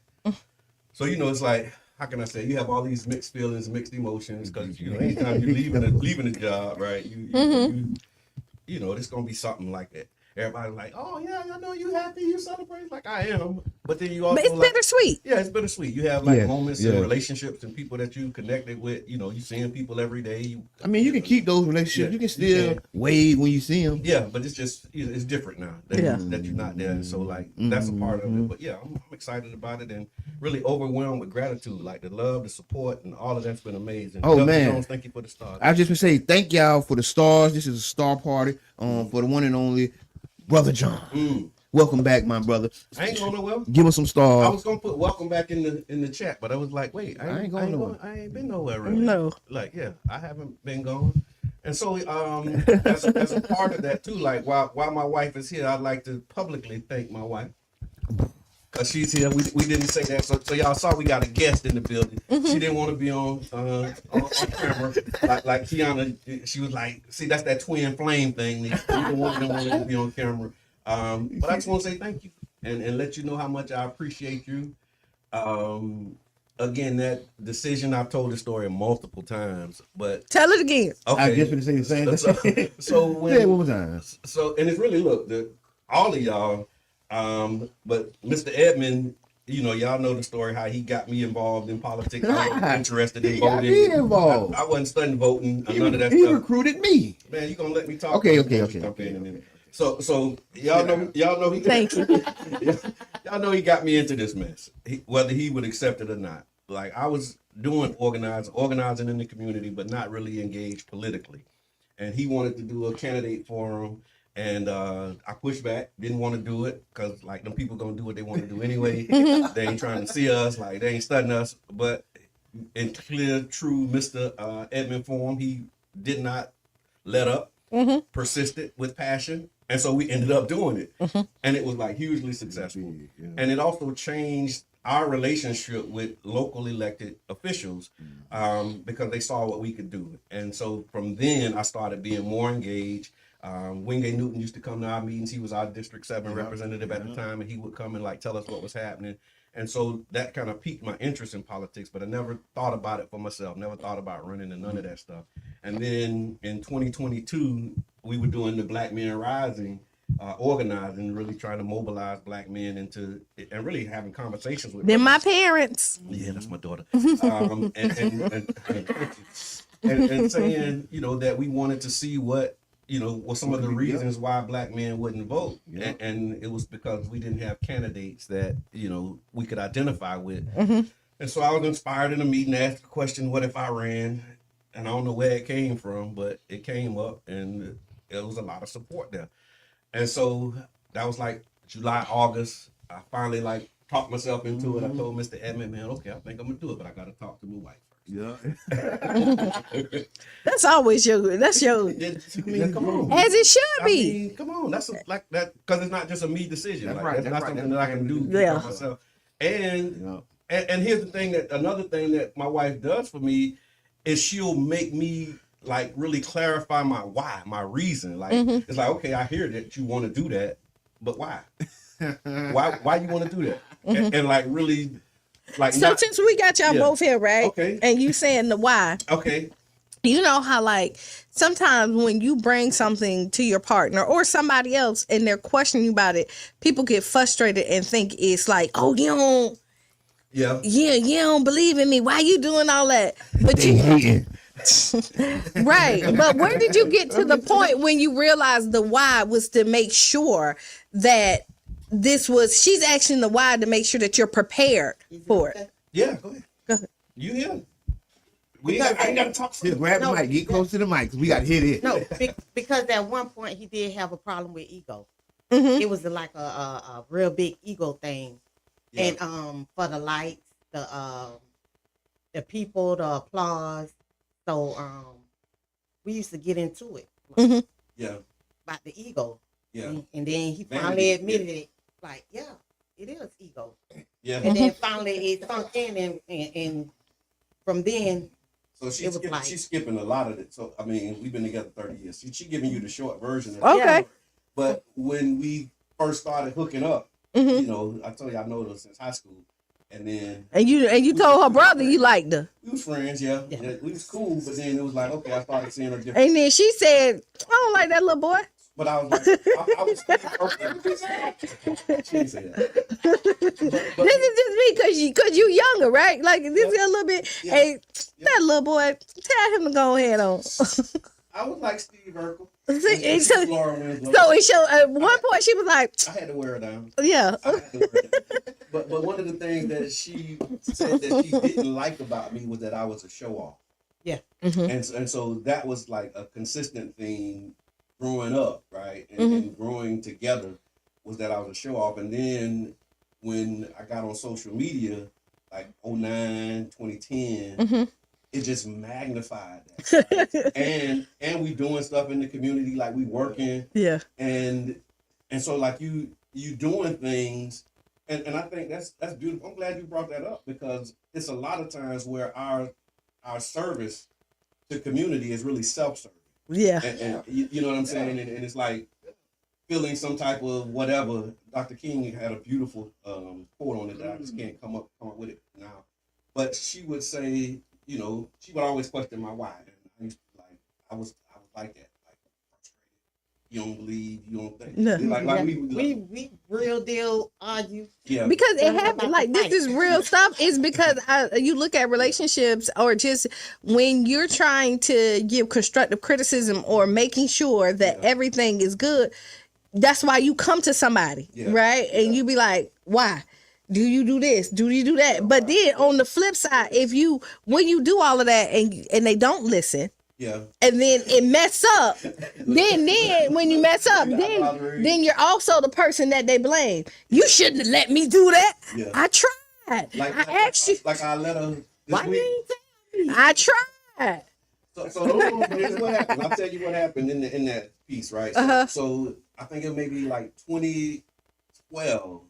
so it's like, how can I say, you have all these mixed feelings, mixed emotions, because anytime you're leaving a job, right? It's gonna be something like that. Everybody's like, oh yeah, I know you happy, you celebrate, like I am. But then you also, but it's bittersweet. Yeah, it's bittersweet. You have moments and relationships and people that you connected with. You seeing people every day. You can keep those relationships. You can still wave when you see them. Yeah, but it's just it's different now that you're not there. So like that's a part of it. But yeah, I'm excited about it and really overwhelmed with gratitude. Like the love, the support, and all of that's been amazing. Oh man, Jones, thank you for the stars. I just want to say thank y'all for the stars. This is a star party for the one and only Brother John. Welcome back, my brother. I ain't going nowhere. Give us some stars. I was gonna put welcome back in the chat, but I was like, wait, I ain't been nowhere really. No. Like, yeah, I haven't been gone. And so as a part of that too, like while my wife is here, I'd like to publicly thank my wife. Cause she's here. We didn't say that. So y'all saw we got a guest in the building. She didn't want to be on camera. Like Qiana, she was like, see, that's that twin flame thing. Neither one of them wanted to be on camera. But I just want to say thank you and let you know how much I appreciate you. Again, that decision, I've told the story multiple times, but tell it again. Okay. I just going to say the same thing. So when, say it one more time. So, and it's really, look, all of y'all, but Mr. Edmond, y'all know the story, how he got me involved in politics. I wasn't interested in voting. Involved. I wasn't studying voting. None of that he stuff. recruited me. Man, you gonna let me talk? Okay. Jump in a minute. So y'all know he. Thank you. Y'all know he got me into this mess, whether he would accept it or not. Like I was doing organizing in the community, but not really engaged politically. And he wanted to do a candidate forum. And I pushed back, didn't want to do it because like them people gonna do what they want to do anyway. They ain't trying to see us, like they ain't studying us. But in clear, true Mr. Edmond form, he did not let up, persisted with passion. And so we ended up doing it. And it was like hugely successful. Yeah. And it also changed our relationship with local elected officials because they saw what we could do. And so from then I started being more engaged. Wingate Newton used to come to our meetings. He was our District 7 representative at the time, and he would come and like tell us what was happening. And so that kind of piqued my interest in politics, but I never thought about it for myself, never thought about running and none of that stuff. And then in 2022, we were doing the Black Men Rising, organizing, really trying to mobilize Black men into, and really having conversations with them. My parents. Yeah, that's my daughter. And saying, that we wanted to see what some of the reasons why Black men wouldn't vote. Yeah. And it was because we didn't have candidates that, we could identify with. And so I was inspired in a meeting to ask the question, what if I ran? And I don't know where it came from, but it came up and there was a lot of support there. And so that was like July, August. I finally talked myself into it. I told Mr. Edmond, man, okay, I think I'm gonna do it, but I got to talk to my wife. Yeah. That's always your. Come on. As it should be. Come on. That's like that because it's not just a me decision. That's like, right. That's not something that I can do myself. And here's the thing another thing that my wife does for me is she'll make me like really clarify my why, my reason. Like it's like, okay, I hear that you want to do that, but why? why you want to do that? And like really. Like so since we got y'all both here, right? Okay. And you saying the why. Okay. You know how like sometimes when you bring something to your partner or somebody else and they're questioning you about it, people get frustrated and think it's like, oh, you don't. Yeah. Yeah, you don't believe in me. Why you doing all that? But they hating. Right. But where did you get to the point when you realized the why was to make sure that she's asking the why to make sure that you're prepared for it? Yeah, go ahead. You hear? I ain't got to talk. Just grab the mic. Get close to the mic because we got to hit it. No, because at one point he did have a problem with ego. It was like a real big ego thing. Yeah. And for the lights, the the people, the applause. So we used to get into it Yeah. about the ego. Yeah. And then he Vanity, finally admitted it. Like, yeah, it is ego. Yeah. And then finally it sunk in, and from then. So she's skipping a lot of it. So I mean, we've been together 30 years. She giving you the short version of it. Okay. But when we first started hooking up, you know, I told you I know her since high school. And you told her brother you liked her. We was friends, yeah. We was cool, but then it was like, okay, I started seeing her different. And then she said, I don't like that little boy. But I was like, I was Steve Urkel. She didn't say that. But this is just me because you younger, right? Like this is a little bit. Yeah. Hey, that little boy, tell him to go ahead on. I was like Steve Urkel. So it showed at one point she was like, I had to wear her down. Yeah. But one of the things that she said that she didn't like about me was that I was a show off. Yeah. And so that was like a consistent theme growing up, right? And growing together was that I was a show off. And then when I got on social media, like 2009, 2010, it just magnified that. Right? and we doing stuff in the community, like we working. Yeah. And so like you doing things, and I think that's beautiful. I'm glad you brought that up because it's a lot of times where our service to community is really self-serving. Yeah. And you know what I'm saying? And it's like feeling some type of whatever. Dr. King had a beautiful quote on it that I just can't come up with it now. But she would say, you know, she would always question my why. And I used to I was like that. Like frustrated. You don't believe, you don't think. No. Like we real deal argue. Yeah. Because it happened. Like this is real stuff. Is because you look at relationships or just when you're trying to give constructive criticism or making sure that everything is good. That's why you come to somebody, right? And you be like, why? Do you do this? Do you do that? But then on the flip side, when you do all of that and they don't listen, and then it mess up, then when you mess up, then you're also the person that they blame. You shouldn't have let me do that. Yeah. I tried. I asked you. Like I let her. Why you ain't tell me? I tried. So here's what happened. I'll tell you what happened in that piece, right? So I think it may be like 2012.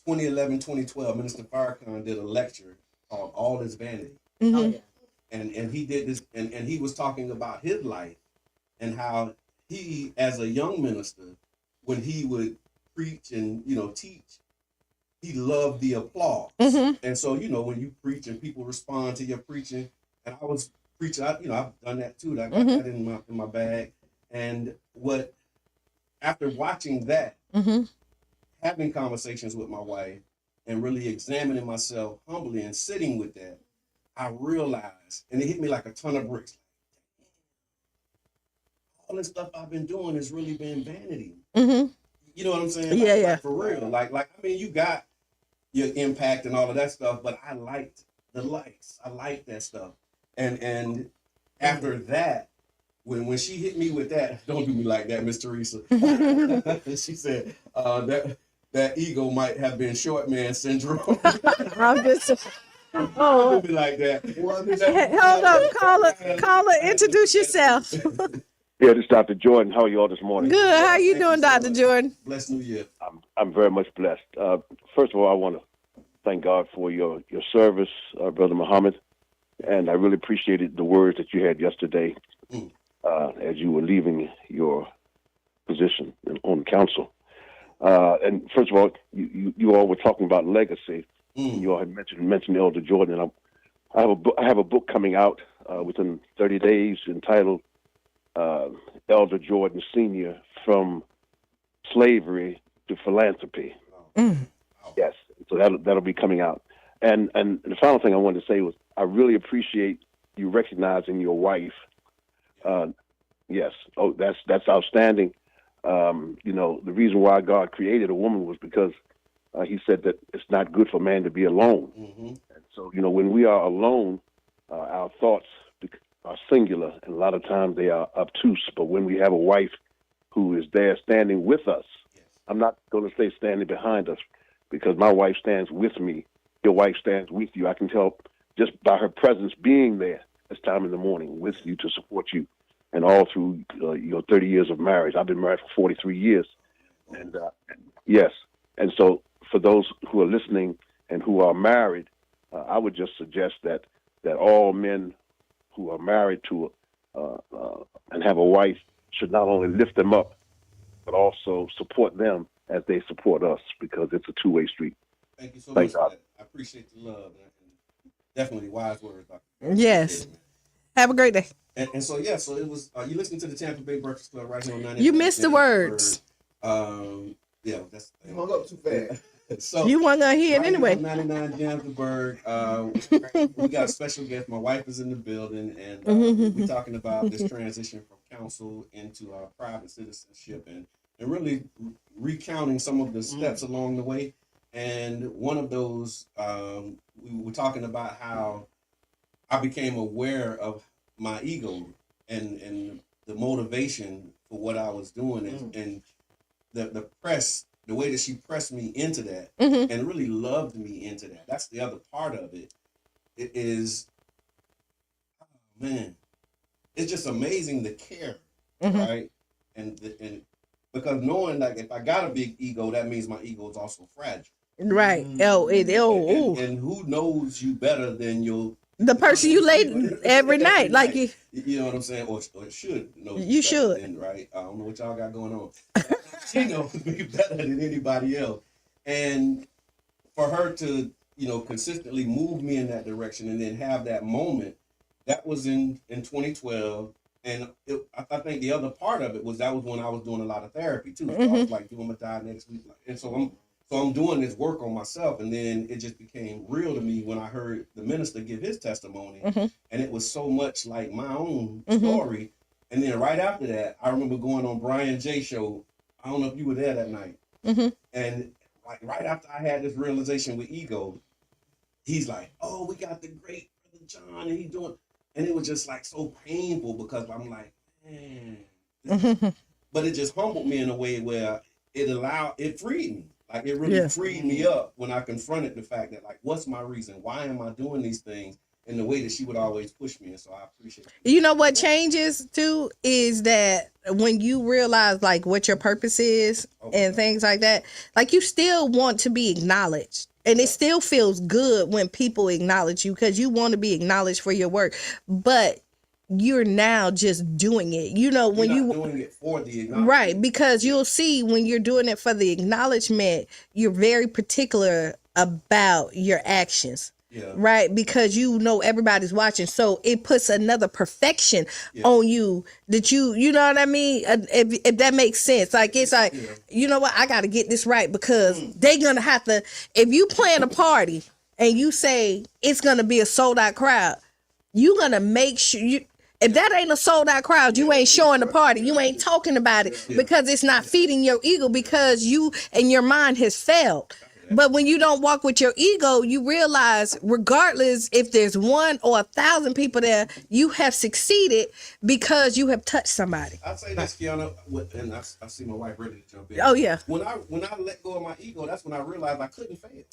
2011, 2012, Minister Farrakhan did a lecture called All Is Vanity. Oh, yeah. And he did this, and he was talking about his life and how he, as a young minister, when he would preach and, you know, teach, he loved the applause. And so, you know, when you preach and people respond to your preaching, and I was preaching, I've done that too. I got that in my bag. And after watching that, having conversations with my wife and really examining myself humbly and sitting with that, I realized, and it hit me like a ton of bricks. All this stuff I've been doing has really been vanity. You know what I'm saying? Like, for real. Like, I mean, you got your impact and all of that stuff, but I liked the likes. I liked that stuff. And after that, when she hit me with that, don't do me like that, Miss Teresa. She said that ego might have been short man syndrome. I'm just. Don't be like that. Hold up, caller, introduce yourself. Yeah, this is Dr. Jordan. How are you all this morning? Good. How you doing, Dr. Jordan? Blessed New Year. I'm very much blessed. First of all, I want to thank God for your service, Brother Muhammad, and I really appreciated the words that you had yesterday as you were leaving your position on council. And first of all, you all were talking about legacy. You all had mentioned Elder Jordan, and I have a book coming out within 30 days entitled Elder Jordan Sr. From Slavery to Philanthropy. Yes, so that'll be coming out. And the final thing I wanted to say was I really appreciate you recognizing your wife. Yes, that's outstanding. You know, the reason why God created a woman was because he said that it's not good for man to be alone. And so, you know, when we are alone, our thoughts are singular, and a lot of times they are obtuse. But when we have a wife who is there standing with us, I'm not going to say standing behind us, because my wife stands with me. Your wife stands with you. I can tell just by her presence being there this time in the morning with you to support you, and all through your 30 years of marriage. I've been married for 43 years, and yes, and so for those who are listening and who are married, I would just suggest that all men who are married to and have a wife should not only lift them up, but also support them as they support us, because it's a two-way street. Thank you so much for that. I appreciate the love. Definitely wise words, Dr. Yes. Have a great day. And so, yeah, so it was, you listening to the Tampa Bay Breakfast Club right here on 99. You missed the words. Yeah, that's. You hung up too fast. So you weren't going to hear it anyway. 99 Jamsburg. We got a special guest. My wife is in the building, and we're talking about this transition from council into private citizenship, and really recounting some of the steps along the way. And one of those, we were talking about how I became aware of my ego and the motivation for what I was doing, and the press, the way that she pressed me into that, and really loved me into that. That's the other part of it. It is, oh man, it's just amazing the care, right? And because knowing that if I got a big ego, that means my ego is also fragile. Right. And who knows you better than the person you lay every night, like you know what I'm saying, or should know you should, than, right? I don't know what y'all got going on. She knows me better than anybody else, and for her to consistently move me in that direction, and then have that moment, that was in 2012. And I think the other part of it was that was when I was doing a lot of therapy too. So I was like doing my diet next week, and so I'm doing this work on myself, and then it just became real to me when I heard the minister give his testimony, and it was so much like my own story. And then right after that, I remember going on Brian J. show. I don't know if you were there that night, and like right after I had this realization with ego, he's like, "Oh, we got the great Brother John, and he's doing," and it was just like so painful because I'm like, man, but it just humbled me in a way where it freed me. Like it really freed me up when I confronted the fact that, like, what's my reason? Why am I doing these things in the way that she would always push me? And so I appreciate it. You know what changes too is that when you realize like what your purpose is and things like that, like you still want to be acknowledged. And it still feels good when people acknowledge you because you want to be acknowledged for your work. But you're now just doing it. When you're doing it for the acknowledgement. Right, because you'll see when you're doing it for the acknowledgement, you're very particular about your actions. Yeah. Right, because everybody's watching, so it puts another perfection on you that you know what I mean. If that makes sense, like it's like you know what, I got to get this right because they're gonna have to. If you plan a party and you say it's gonna be a sold out crowd, you're gonna make sure you. If that ain't a sold out crowd, you ain't showing the party. You ain't talking about it because it's not feeding your ego because you and your mind has failed. But when you don't walk with your ego, you realize regardless if there's 1 or 1,000 people there, you have succeeded because you have touched somebody. I'll say this, Qiana, and I see my wife ready to jump in. Oh yeah. When I let go of my ego, that's when I realized I couldn't fail.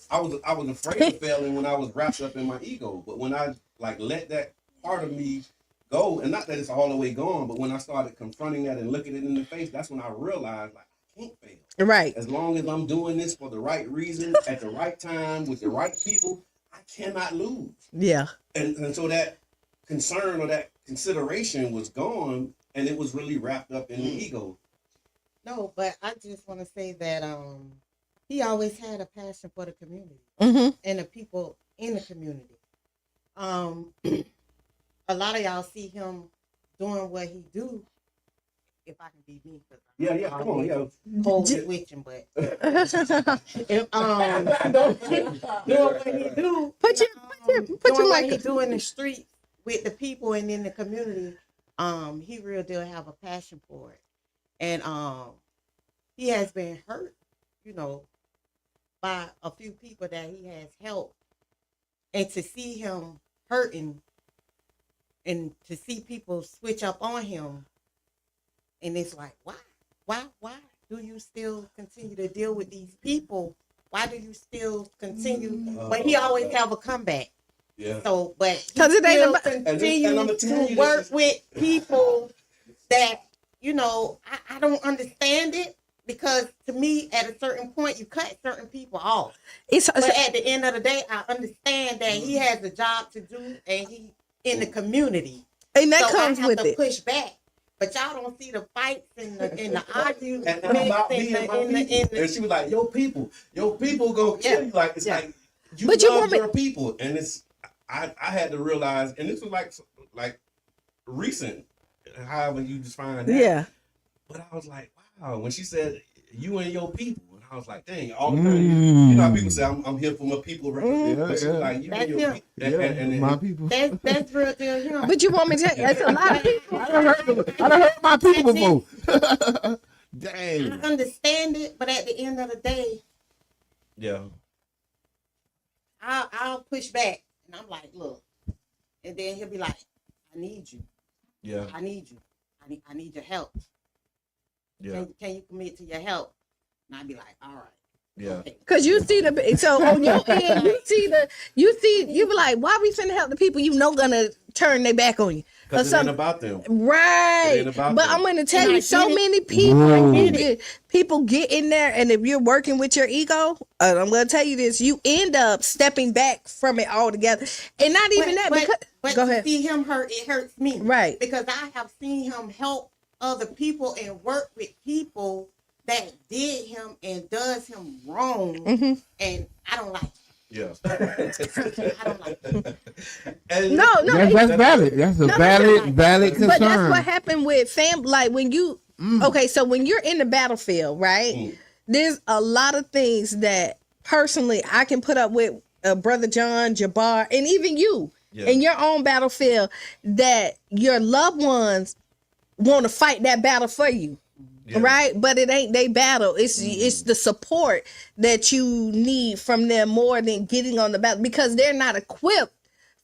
I was afraid of failing when I was wrapped up in my ego. But when I let that part of me go, and not that it's all the way gone, but when I started confronting that and looking it in the face, that's when I realized I can't fail. Right. As long as I'm doing this for the right reason, at the right time, with the right people, I cannot lose. Yeah. And so that concern or that consideration was gone, and it was really wrapped up in the ego. No, but I just want to say that he always had a passion for the community and the people in the community. A lot of y'all see him doing what he do. If I can be me, because come on, whole switching, but doing what he do, put your what he do in the street with the people and in the community. He real deal have a passion for it, and he has been hurt, by a few people that he has helped, and to see him hurting, and to see people switch up on him. And it's like, why do you still continue to deal with these people? Why do you still continue? But he always have a comeback. Yeah. So, but he 'Cause it ain't still about- And I'ma continues tell you to this work is- with people that, you know, I don't understand it, because to me, at a certain point, you cut certain people off. It's But at the end of the day, I understand that he has a job to do and he in the community. and that So comes I have with to it. push back. But y'all don't see the fights and the arguments And about me and my people. And she was like, your people gonna kill you. Like, it's like, you But you love want me- your people. And it's, I had to realize, and this was like recent, however you just find that. Yeah. But I was like, wow, when she said, you and your people, and I was like, dang, all the time, you know how people say, I'm here for my people, right? But she was like, you and your people. And my people. That's real deal him. But you want me to tell you, it's a lot of people. I done heard my people before. Dang. I understand it, but at the end of the day, yeah. I'll push back, and I'm like, look, and then he'll be like, I need you. Yeah. I need you. I need your help. Yeah. Can you commit to your help? And I'd be like, all right. Yeah. Okay. Cause you see so on your end, you be like, why we finna help the people you know gonna turn their back on you? Because it ain't about them. Right. It ain't about But them. I'm gonna tell And I you, so get it. many people people get in there, and if you're working with your ego, I'm gonna tell you this, you end up stepping back from it altogether. And not even that, But go to ahead. see him hurt, it hurts me. Right. Because I have seen him help other people and work with people that did him and does him wrong. Mm-hmm. And I don't like it. Yeah. I don't like it. And No, That's valid. That's a valid concern. But that's what happened with family. Like when you, okay, so when you're in the battlefield, right? There's a lot of things that personally I can put up with Brother John, Jabbar, and even you in your own battlefield, that your loved ones want to fight that battle for you. Yeah. Right, but it ain't they battle. It's the support that you need from them more than getting on the battle, because they're not equipped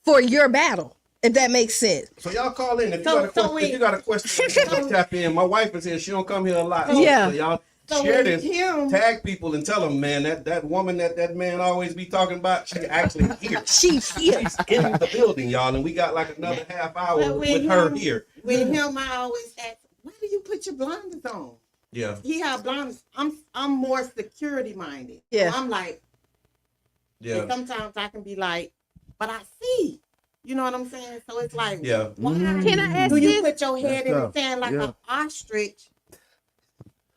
for your battle. If that makes sense. So y'all call in if you got a question. Tap in. My wife is here. She don't come here a lot. Yeah. So y'all So share with this. him- Tag people and tell them, man, that woman that man always be talking about, she actually here. She's here. She's in the building, y'all, and we got like another half hour But with her here. With him, I always ask, why do you put your blinders on? Yeah. He have blinders. I'm more security minded. Yeah. So I'm like, Yeah. and sometimes I can be like, but I see. You know what I'm saying? So it's like, Yeah. why Can I ask do you this? put your head in the tough. sand like Yeah. an ostrich?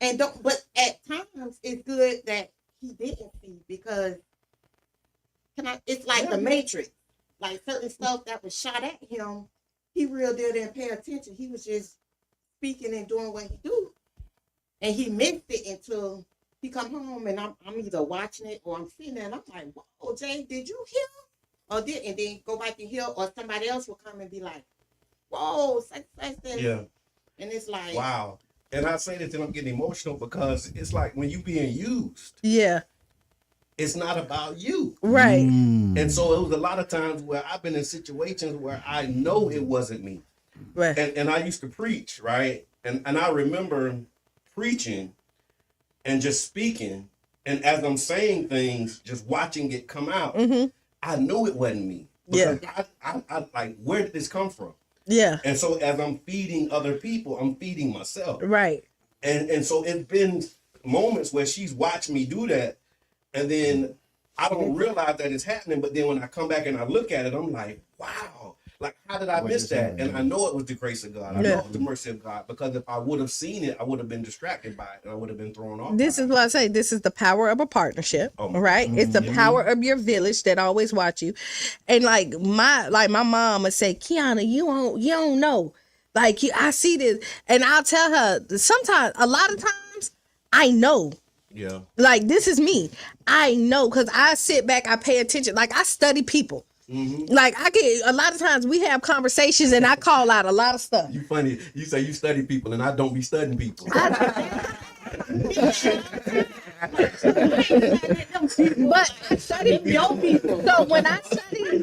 And don't. But at times it's good that he didn't see, because it's like the Matrix. Like certain stuff that was shot at him, he real deal didn't pay attention. He was just speaking and doing what he do, and he missed it until he come home, and I'm either watching it or I'm seeing it, and I'm like, whoa, Jay, did you hear? And then go back and hear, or somebody else will come and be like, whoa, such this. Yeah. And it's like, Wow. And I say this and I'm getting emotional because it's like when you being used, Yeah. it's not about you. Right. And so it was a lot of times where I've been in situations where I know it wasn't me. Right. And I used to preach, right? And I remember preaching and just speaking. And as I'm saying things, just watching it come out, I knew it wasn't me. Because I like, where did this come from? Yeah. And so as I'm feeding other people, I'm feeding myself. Right. And so it's been moments where she's watched me do that. And then I don't realize that it's happening. But then when I come back and I look at it, I'm like, wow, like, how did I miss that? And I know it was the grace of God. I know it was the mercy of God. Because if I would have seen it, I would have been distracted by it. And I would have been thrown off. This is what I say. This is the power of a partnership, right? It's the power of your village that always watch you. And like my mom would say, Qiana, you don't know. Like I see this, and I'll tell her sometimes, a lot of times, I know. Yeah. Like this is me. I know, because I sit back, I pay attention. Like I study people. Like I get a lot of times we have conversations and I call out a lot of stuff. You funny. You say you study people and I don't be studying people. But I study your people. So when I study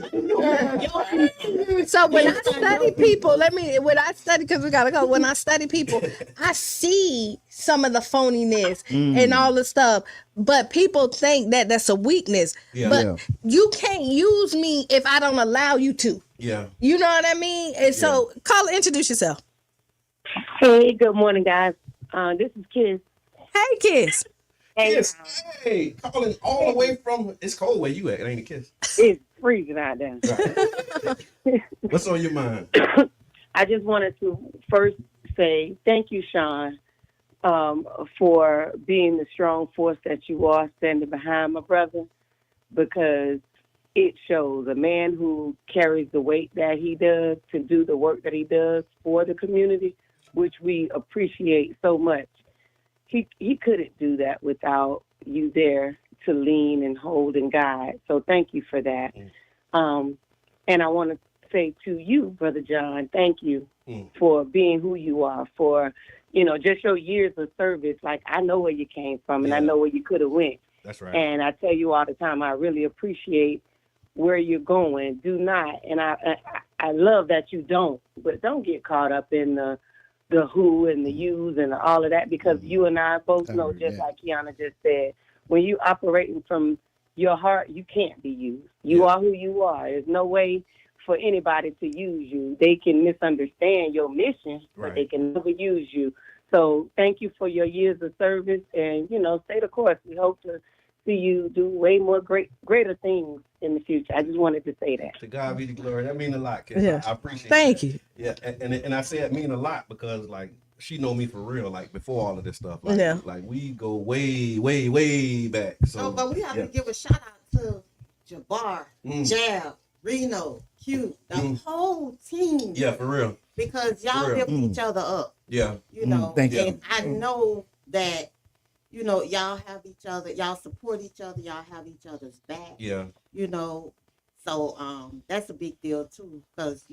So when I study people, because we gotta go. When I study people, I see some of the phoniness and all the stuff. But people think that that's a weakness. Yeah. But you can't use me if I don't allow you to. Yeah. You know what I mean? And so, Carla, introduce yourself. Hey, good morning, guys. This is Kiss. Hey, Kiss. Kiss. Hey, calling all the way from. It's cold where you at. It ain't a Kiss. It's freezing out there. Right. What's on your mind? I just wanted to first say thank you, Sean, for being the strong force that you are standing behind my brother, because it shows a man who carries the weight that he does to do the work that he does for the community, which we appreciate so much. He couldn't do that without you there to lean and hold and guide. So thank you for that. And I want to say to you, Brother John, thank you for being who you are, for, just your years of service. Like, I know where you came from and I know where you could have went. That's right. And I tell you all the time, I really appreciate where you're going. Do not, and I love that you don't, but don't get caught up in the who and the yous and all of that, because you and I both know, just like Qiana just said, when you operating from your heart, you can't be used. You are who you are. There's no way for anybody to use you. They can misunderstand your mission, but they can never use you. So thank you for your years of service, and, stay the course. We hope to see you do way more greater things in the future. I just wanted to say that. To God be the glory. That means a lot, Kiss. Yeah. I appreciate Thank that. you. Yeah, and I say it mean a lot because, like, she know me for real, like, before all of this stuff. Like, like we go way, way, way back. So, but we have to give a shout out to Jabbar, Jab, Reno, Q, the whole team. Yeah, for real. Because y'all lift each other up. Yeah. Thank you. And I know that, y'all have each other, y'all support each other, y'all have each other's back. Yeah. So that's a big deal too, because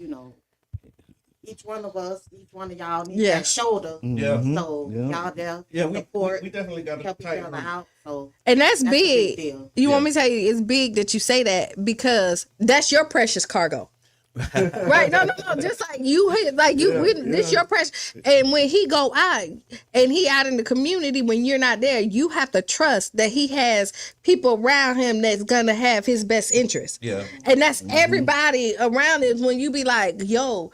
each one of y'all need that shoulder. Yeah. So y'all there support. We definitely got to help each other out. So and that's big. big. Deal. You want me to tell you, it's big that you say that, because that's your precious cargo. Right? No. Just like you, this your precious. And when he go out and he out in the community, when you're not there, you have to trust that he has people around him that's gonna have his best interest. Yeah. And that's everybody around him. When you be like, yo,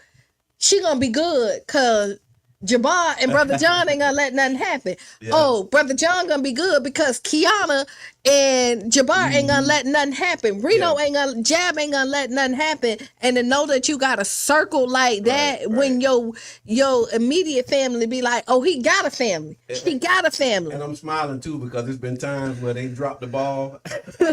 she gonna be good, cause Jabbar and Brother John ain't gonna let nothing happen. Yeah. Oh, Brother John gonna be good because Qiana and Jabbar ain't gonna let nothing happen. Reno Jab ain't gonna let nothing happen. And to know that you got a circle like that, when your immediate family be like, oh, he got a family. He got a family. And I'm smiling too, because there's been times where they dropped the ball. We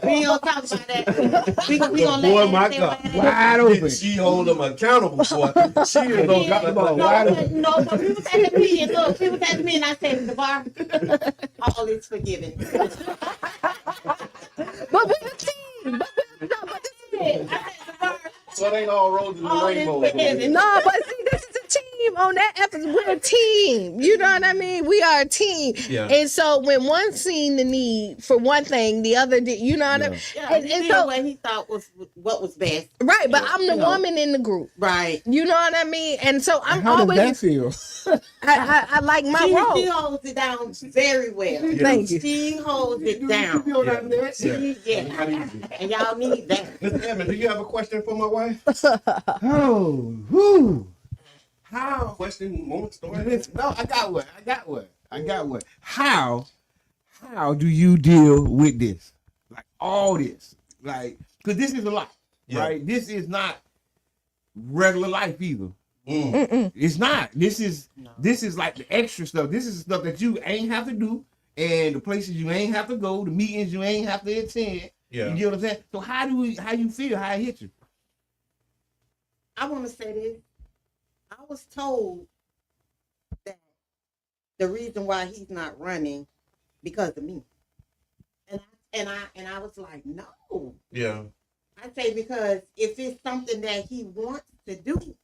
ain't gonna talk about that. We gonna boy, let my God, wide open. She hold them accountable for it. She is gonna drop the ball wide open. No, but we was at the meeting. Look, we was at the meeting. I said, the bar, all is forgiven. But we're a team. But this is it. I said, the bar, so it ain't all roses and rainbows. No, but see, this is a team on that episode. We're a team. You know what I mean? We are a team. Yeah. And so when one seen the need for one thing, the other did. You know what I mean? Yeah, and so what he thought was what was best. Right, but I'm the woman in the group. Right. You know what I mean? And so I'm How always. does that feel? I like my role. She holds it down very well. Thank you. She holds it down. And y'all need that. Mr. Edmond, do you have a question for my wife? How? Question, moment, story? No, I got one. How do you deal with this? Like, all this. Like, because this is a lot, right? This is not regular life either. It's not. This is like the extra stuff. This is stuff that you ain't have to do, and the places you ain't have to go, the meetings you ain't have to attend. Yeah. You know what I'm saying? So how you feel? How it hit you? I want to say this. I was told that the reason why he's not running because of me, and I was like, no. Yeah. I say because if it's something that he wants to do,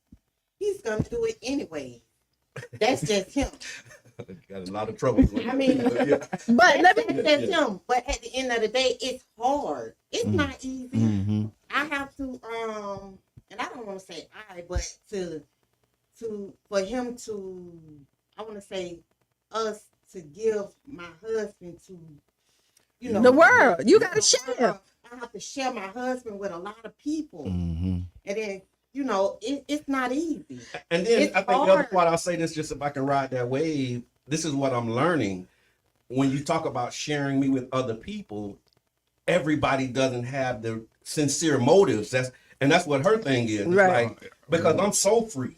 he's gonna do it anyway. That's just him. Got a lot of trouble. I mean, Yeah. But let me. that's him. But at the end of the day, it's hard. It's not easy. Mm-hmm. I have to and I don't want to say but for him to, I want to say us to give my husband to, you know, The world. You gotta the share. world. I have to share my husband with a lot of people, Mm-hmm. and then you know it's not easy. And then It's I think the other hard. part, I'll say this just if I can ride that wave. This is what I'm learning. When you talk about sharing me with other people, everybody doesn't have the sincere motives. That's what her thing is. It's Right. like, because I'm so free.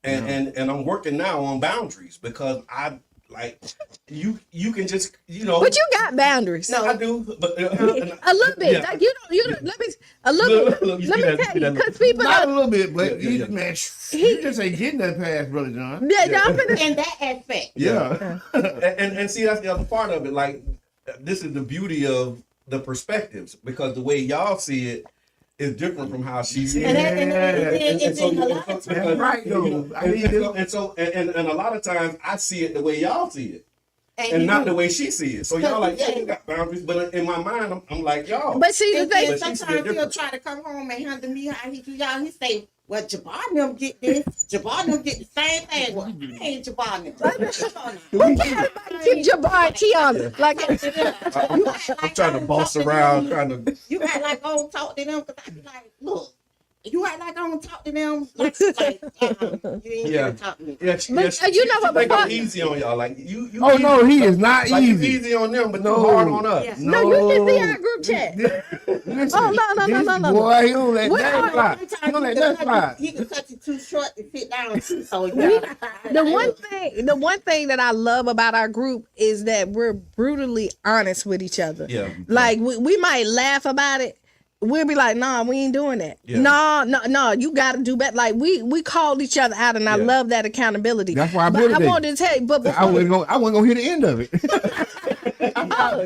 And I'm working now on boundaries because I like you can just, you know. But you got boundaries. No, I do, but A little bit. Yeah. Like you don't. Let me a little bit. Look, you Let see me that- tell see you, that- because people Not a don't. little bit, but Yeah, you, yeah. man, you just ain't getting that past, Brother John. Yeah, no, I'm gonna. in that aspect. Yeah. and see, that's the other part of it. Like, this is the beauty of the perspectives, because the way y'all see it is different from how she sees it. And so- a lot of and so- times, Right, though. I mean, and a lot of times I see it the way y'all see it, and and you not do. the way she sees it. So y'all like, yeah, you got boundaries, but in my mind, I'm like, y'all. But see the And thing. then But she's sometimes he'll different. try to come home and handle me how he do y'all. He say, "Well, Jabbar them get this. Jabbar them get the same thing." Well, I ain't Jabbar them. Come on now. Who cares about Jabbar and Qiana? Like, I'm trying to boss around, trying to. You act like I don't talk to them because I be like, look. You act like I don't talk to them. You ain't Yeah. gonna talk to me. Yeah, But, you know what, Think before- I'm easy on y'all. Like you. Oh no, he is not Like you easy. easy on them, but No. you hard on us. Yeah. no, you can see our group chat. Listen, Oh, no. Boy, he don't let What that are- fly. He don't let that fly. He can cut you too short to sit down. So The one thing that I love about our group is that we're brutally honest with each other. Yeah. Like we might laugh about it. We'll be like, nah, we ain't doing that. Yeah. No, you got to do better. Like we called each other out, and I Yeah. love that accountability. That's why I But built I it. wanted to tell you, but I wasn't gonna hear the end of it.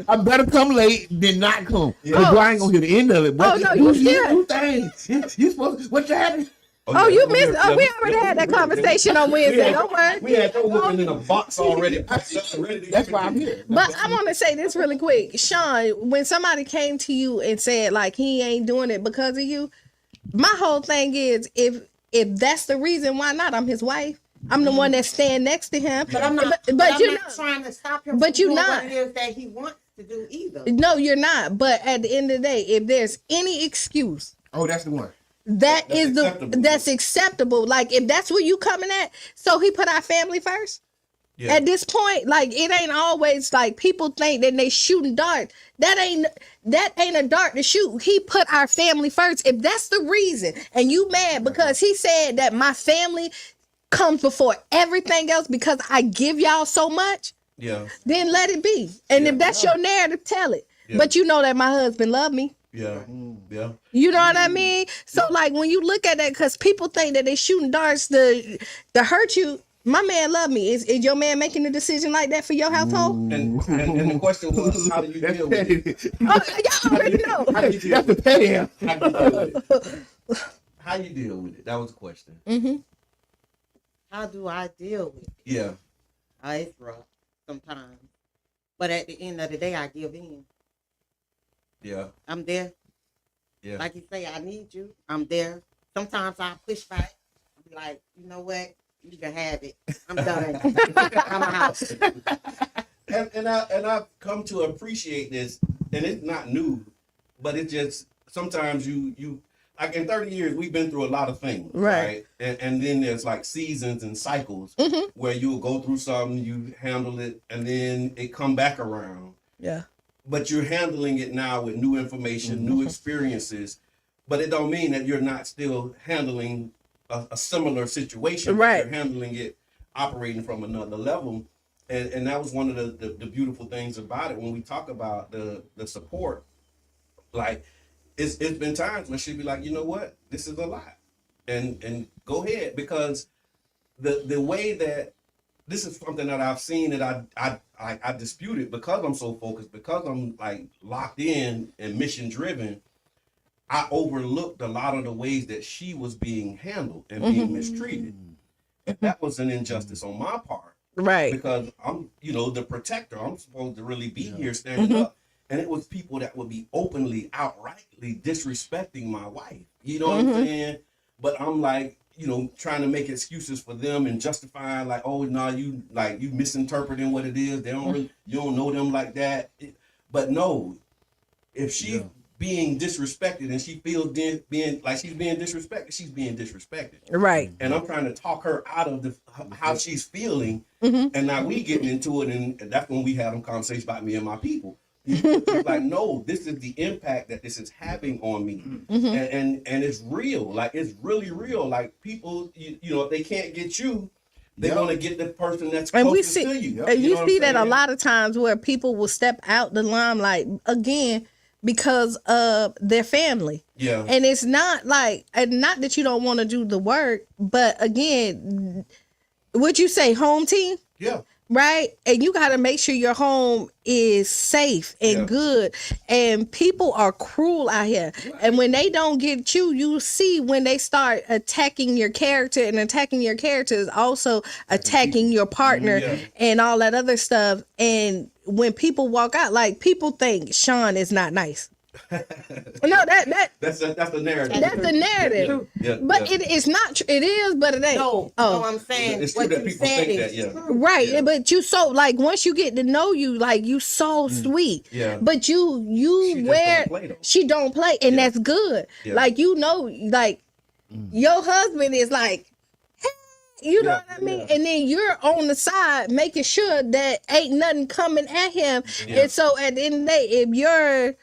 I better come late than not come. Because I ain't gonna hear the end of it. But Oh, no, you still- You supposed what you having? Oh, you missed. Oh, we already had that conversation on Wednesday. Don't worry. We had your woman in a box already. That's why I'm here. But I want to say this really quick, Sean. When somebody came to you and said like he ain't doing it because of you, my whole thing is if that's the reason, why not? I'm his wife. I'm the one that stand next to him. But I'm not. But I'm you not know, trying to stop him. but from you doing not. what it is that he wants to do either. no, you're not. But at the end of the day, if there's any excuse, Oh, that's the one. that's acceptable. that's acceptable. Like if that's where you coming at, so he put our family first. Yeah. At this point, like it ain't always like people think that they shooting dart. That ain't a dart to shoot. He put our family first. If that's the reason, and you mad because he said that my family comes before everything else because I give y'all so much, Yeah. then let it be. And if that's your narrative, tell it. Yeah. But you know that my husband love me. Yeah. Yeah. You know what I mean? So like when you look at that, because people think that they shooting darts to hurt you. My man love me. Is your man making a decision like that for your household? And the question was, how do you deal with it? Oh, y'all already know. How do you deal That's with the it? pay him. How do you deal with it? How you deal with it? That was the question. Mm-hmm. How do I deal with it? Yeah. It's rough sometimes, but at the end of the day, I give in. Yeah. I'm there. Yeah. Like you say, I need you. I'm there. Sometimes I push back. I'll be like, you know what? You can have it. I'm done. I'm out. And I've come to appreciate this, and it's not new, but it just sometimes you like in 30 years we've been through a lot of things, Right. And then there's like seasons and cycles where you'll go through something, you handle it, and then it come back around. Yeah. But you're handling it now with new information, new experiences, but it don't mean that you're not still handling a similar situation. Right. You're handling it, operating from another level. And that was one of the beautiful things about it when we talk about the support. Like it's been times when she'd be like, you know what, this is a lot, and go ahead, because the way that this is something that I've seen that I disputed because I'm so focused, because I'm like locked in and mission driven. I overlooked a lot of the ways that she was being handled and being mistreated. And that was an injustice on my part. Right. Because I'm, the protector. I'm supposed to really be here standing up. And it was people that would be openly, outrightly disrespecting my wife. You know what I'm saying? But I'm like, trying to make excuses for them and justifying like, oh no, you misinterpreting what it is. They don't really, you don't know them like that. But no, if she's being disrespected and she feels being like she's being disrespected, she's being disrespected. Right. And I'm trying to talk her out of how she's feeling. And now we getting into it, and that's when we have them conversations about me and my people. It's like, no, this is the impact that this is having on me, and it's real. Like, it's really real. Like, people, if they can't get you, they're gonna get the person that's closest to you. And you see that a lot of times where people will step out the limelight again because of their family. Yeah. And it's not like, and not that you don't want to do the work, but again, would you say home team? Yeah. Right? And you got to make sure your home is safe and good. And people are cruel out here. And when they don't get you, you see when they start attacking your character, and attacking your character is also attacking your partner and all that other stuff. And when people walk out, like, people think Sean is not nice. No, that's the narrative. That's the narrative. But it is not. It is, but it ain't. No, I'm saying it's true that people think that. Right, but you so like once you get to know you, like you so sweet. Yeah. But she don't play, and that's good. Yeah. Like like your husband is like, hey, you know what I mean? And then you're on the side making sure that ain't nothing coming at him. And so at the end of the day,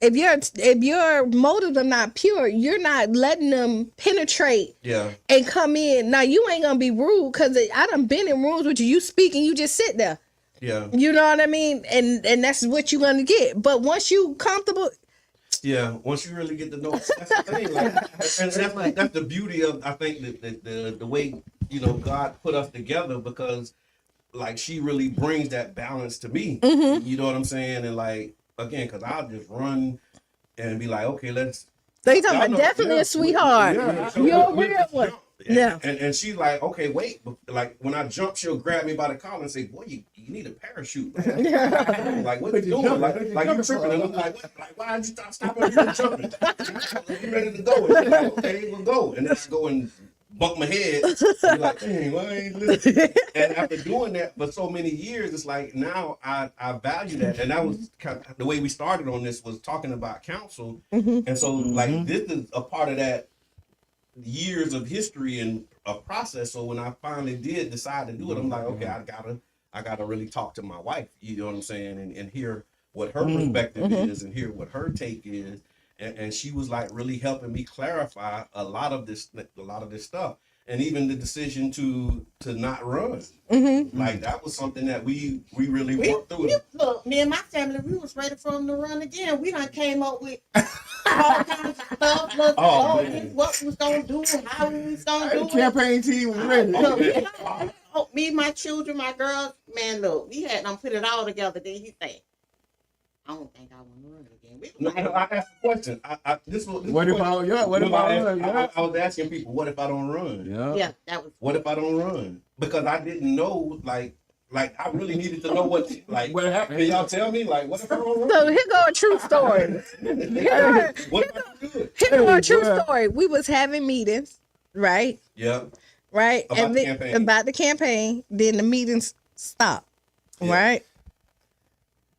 if your motives are not pure, you're not letting them penetrate and come in. Now, you ain't gonna be rude, because I done been in rooms with you. You speak and you just sit there. Yeah. You know what I mean? And that's what you're gonna get. But once you comfortable, once you really get to know, that's the thing. Like, and that's the beauty of, I think, the way God put us together, because like she really brings that balance to me. You know what I'm saying? And like, again, because I'll just run and be like, okay, let's. So you talking about definitely a sweetheart. You're a real one. Yeah. And she's like, okay, wait. Like, when I jump, she'll grab me by the collar and say, boy, you need a parachute. Like, what you doing? Like you tripping. And I'm like, why did you stop me from jumping? You ready to go? And she's like, okay, we'll go. And then I go and bump my head. You're like, dang, why ain't listening? And after doing that for so many years, it's like, now I value that. And that was kind of the way we started on this, was talking about counsel. And so like, this is a part of that years of history and a process. So when I finally did decide to do it, I'm like, okay, I gotta really talk to my wife, you know what I'm saying, and hear what her perspective is, and hear what her take is. And she was like really helping me clarify a lot of this stuff, and even the decision to not run. Like, that was something that we really worked through. Look, me and my family, we was ready for him to run again. We done came up with all kinds of stuff. Look, what we was gonna do, how we was gonna do it. Campaign team was ready. Look, me, my children, my girls, man, look, we had them put it all together. Then he said, I don't think I want to run again. No, I asked a question. What if I was asking people, what if I don't run? Yeah, that was. What if I don't run? Because I didn't know, like I really needed to know what happened. Can y'all tell me, like, what if I don't run? So here go a true story. What if I do it? Here go a true story. We was having meetings, right? Yeah. Right? About the campaign. About the campaign. Then the meetings stopped. Right?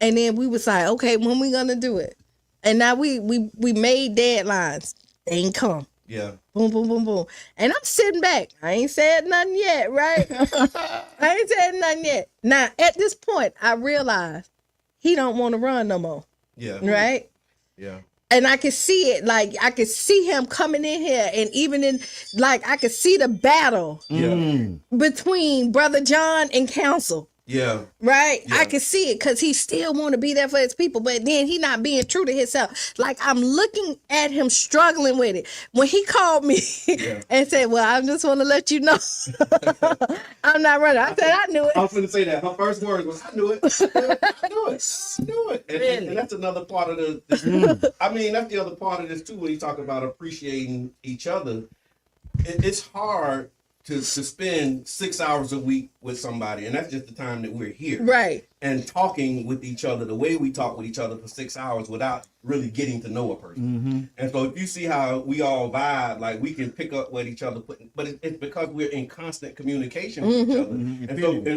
And then we was like, okay, when we gonna do it? And now we made deadlines. They ain't come. Yeah. Boom, boom, boom, boom. And I'm sitting back. I ain't said nothing yet, right? I ain't said nothing yet. Now, at this point, I realized he don't want to run no more. Yeah. Right? Yeah. And I could see it, like, I could see him coming in here, and even in, like, I could see the battle between Brother John and Council. Yeah. Right? Yeah. I can see it, because he still want to be there for his people, but then he not being true to himself. Like, I'm looking at him struggling with it. When he called me and said, well, I just want to let you know I'm not running. I said, I knew it. I was going to say that. Her first words was, I knew it. I knew it. And that's another part of the I mean, that's the other part of this, too, when you talk about appreciating each other. It's hard to spend 6 hours a week with somebody, and that's just the time that we're here. Right. And talking with each other the way we talk with each other for 6 hours without really getting to know a person. And so if you see how we all vibe, like we can pick up what each other put, but it's because we're in constant communication with each other.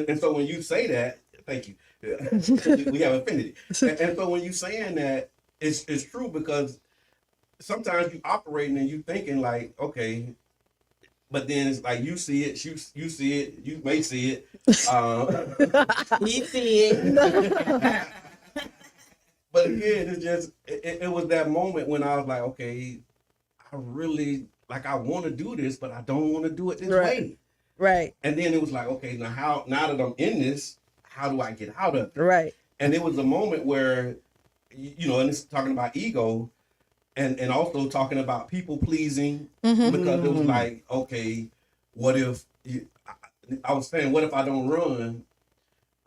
And so when you say that, thank you. We have affinity. And so when you're saying that, it's true, because sometimes you operating and you thinking like, okay, but then it's like you see it, you see it, you may see it. You see it. But again, it's just it was that moment when I was like, okay, I really like I want to do this, but I don't want to do it this way. Right. And then it was like, okay, now that I'm in this, how do I get out of it? Right. And it was a moment where, you know, and it's talking about ego, and also talking about people pleasing, because it was like, okay, what if I was saying, what if I don't run?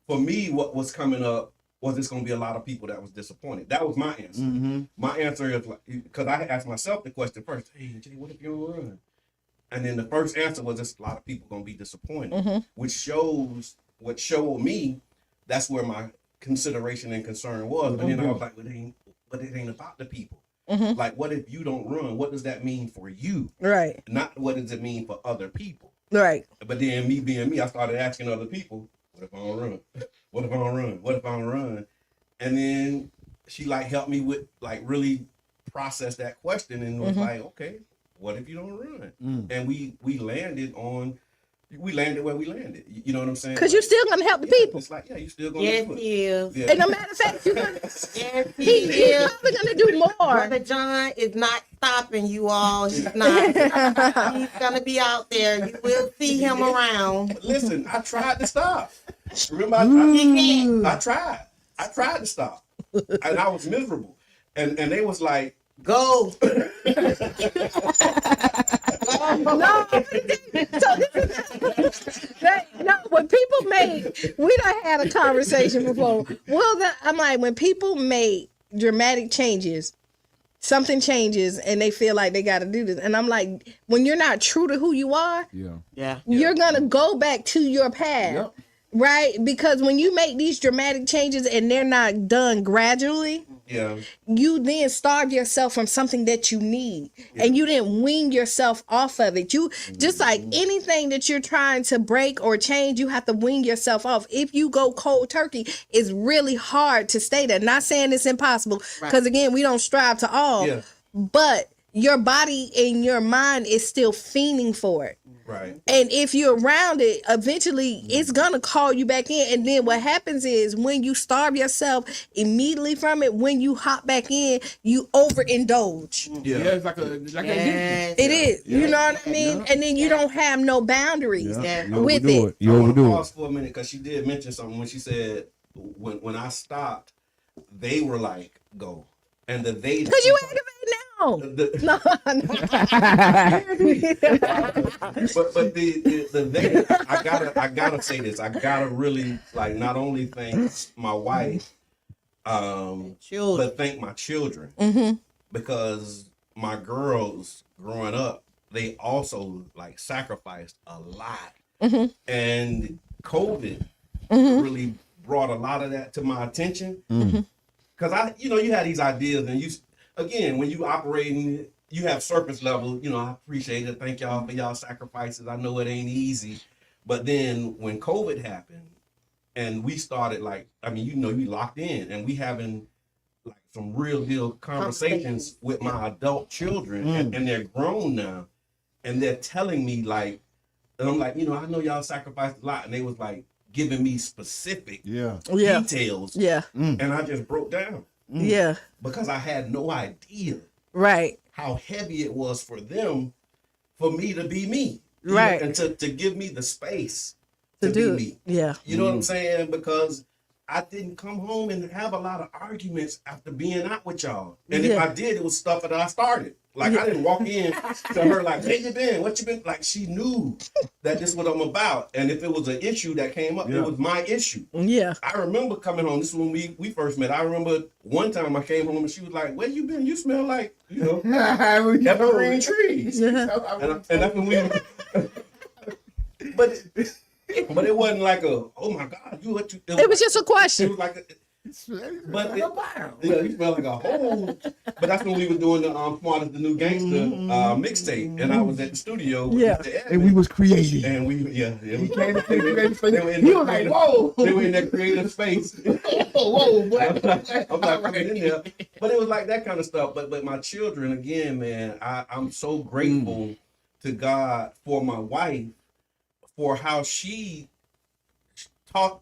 For me, what was coming up was it's going to be a lot of people that was disappointed. That was my answer. My answer is like, because I asked myself the question first, hey, Jay, what if you don't run? And then the first answer was just a lot of people going to be disappointed, which shows what showed me that's where my consideration and concern was. But then I was like, but it ain't about the people. Like, what if you don't run? What does that mean for you? Right. Not what does it mean for other people? Right. But then me being me, I started asking other people, what if I don't run? What if I don't run? What if I don't run? And then she like helped me with like really process that question and was like, okay, what if you don't run? And we landed where we landed. You know what I'm saying? Because you're still gonna help the people. It's like, yeah, you still gonna do it. Yes, he is. Yeah. And no matter of fact, you're gonna, Yes, he he's is. probably gonna do more. Brother John is not stopping you all. He's not. He's gonna be out there. You will see him around. Listen, I tried to stop. Remember, I tried. I tried to stop, and I was miserable. And they was like, Go. No, when people make, we done had a conversation before. Well, I'm like, when people make dramatic changes, something changes and they feel like they got to do this. And I'm like, when you're not true to who you are, you're going to go back to your path. Right? Because when you make these dramatic changes and they're not done gradually, you then starve yourself from something that you need. And you didn't wean yourself off of it. You just like anything that you're trying to break or change, you have to wean yourself off. If you go cold turkey, it's really hard to stay there. Not saying it's impossible, because again, we don't strive to all, but your body and your mind is still fiending for it. Right. And if you're around it, eventually it's gonna call you back in. And then what happens is when you starve yourself immediately from it, when you hop back in, you overindulge. It's like an addiction. It is. You know what I mean? And then you don't have no boundaries with it. You overdo it. Pause for a minute, because she did mention something when she said when I stopped, they were like, go. And the they, because you activate now. But the they, I gotta say this. I gotta really like not only thank my wife, but thank my children, because my girls growing up, they also like sacrificed a lot, and COVID really brought a lot of that to my attention. Because you had these ideas, and again, when you operating, you have surface level, I appreciate it. Thank y'all for y'all sacrifices. I know it ain't easy. But then when COVID happened and we started you locked in, and we having like some real deal conversations with my adult children, and they're grown now, and they're telling me like, and I'm like, I know y'all sacrificed a lot. And they was like giving me specific details. And I just broke down. Because I had no idea how heavy it was for them, for me to be me. And to give me the space to be me. You know what I'm saying? Because I didn't come home and have a lot of arguments after being out with y'all. And if I did, it was stuff that I started. Like I didn't walk in to her like, hey, you been? What you been? Like she knew that this is what I'm about. And if it was an issue that came up, it was my issue. I remember coming home. This is when we first met. I remember one time I came home and she was like, where you been? You smell like, evergreen trees. And that's when we but it wasn't like a, oh my God, you what you. It was just a It question. was like, but you smell like a hole. But that's when we were doing the Smart as the New Gangster mixtape, and I was at the studio with Mr. Edmond, and we was creating. and we He came to creative space. He was like, whoa. They were in that creative space. Whoa, boy. I'm not coming in there. But it was like that kind of stuff. But my children, again, man, I'm so grateful to God for my wife, for how she taught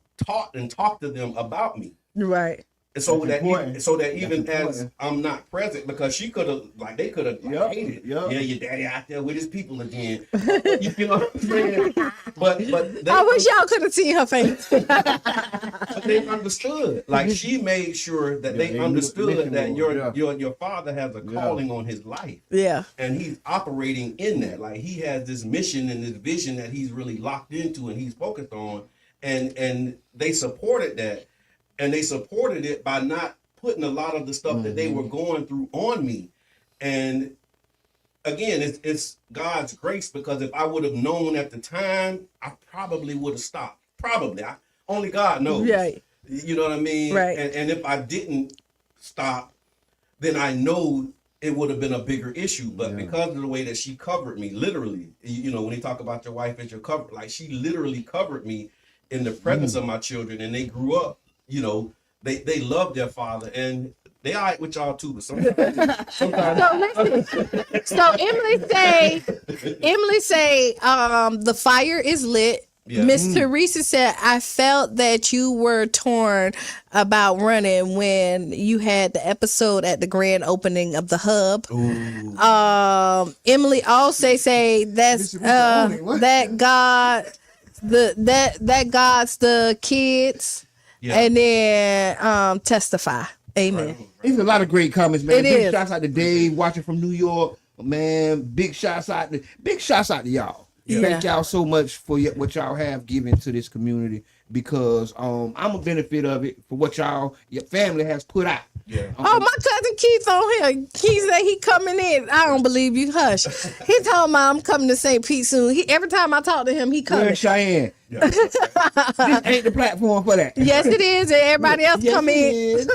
to them about me. Right. And so That's important. even That's as important. I'm not present, because she could have, like, they could have hated, yeah, your daddy out there with his people again. You know what I'm saying? But they, I wish y'all could have seen her face. but they understood. Like, she made sure that they they understood listen that more, your father has a calling on his life. Yeah. And he's operating in that. Like, he has this mission and this vision that he's really locked into and he's focused on. And they supported that. And they supported it by not putting a lot of the stuff that they were going through on me. And again, it's God's grace, because if I would have known at the time, I probably would have stopped. Probably. Only God knows. Right. You know what I mean? Right. And if I didn't stop, then I know it would have been a bigger issue. But because of the way that she covered me, literally, you know, when you talk about your wife as your cover, like, she literally covered me in the presence of my children, and they grew up. You know, they love their father, and they all right with y'all too, but sometimes. So listen. So Emily say, the fire is lit. Yeah. Miss Teresa said, I felt that you were torn about running when you had the episode at the grand opening of the hub. Emily also say that's that God, that God's the kids. Yeah. And then testify. Amen. There's a lot of great comments, man. It Big is. shouts out to Dave watching from New York, man. Big shouts out to y'all. Yeah. Thank y'all so much for what y'all have given to this community, because I'm a benefit of it for what your family has put out. Yeah. Oh, my cousin Keith on here. Keith said he coming in. I don't believe you. Hush. He told me I'm coming to St. Pete soon. Every time I talk to him, he coming. Where's Cheyenne? Yeah. This ain't the platform for that. Yes, it is. And everybody else come in.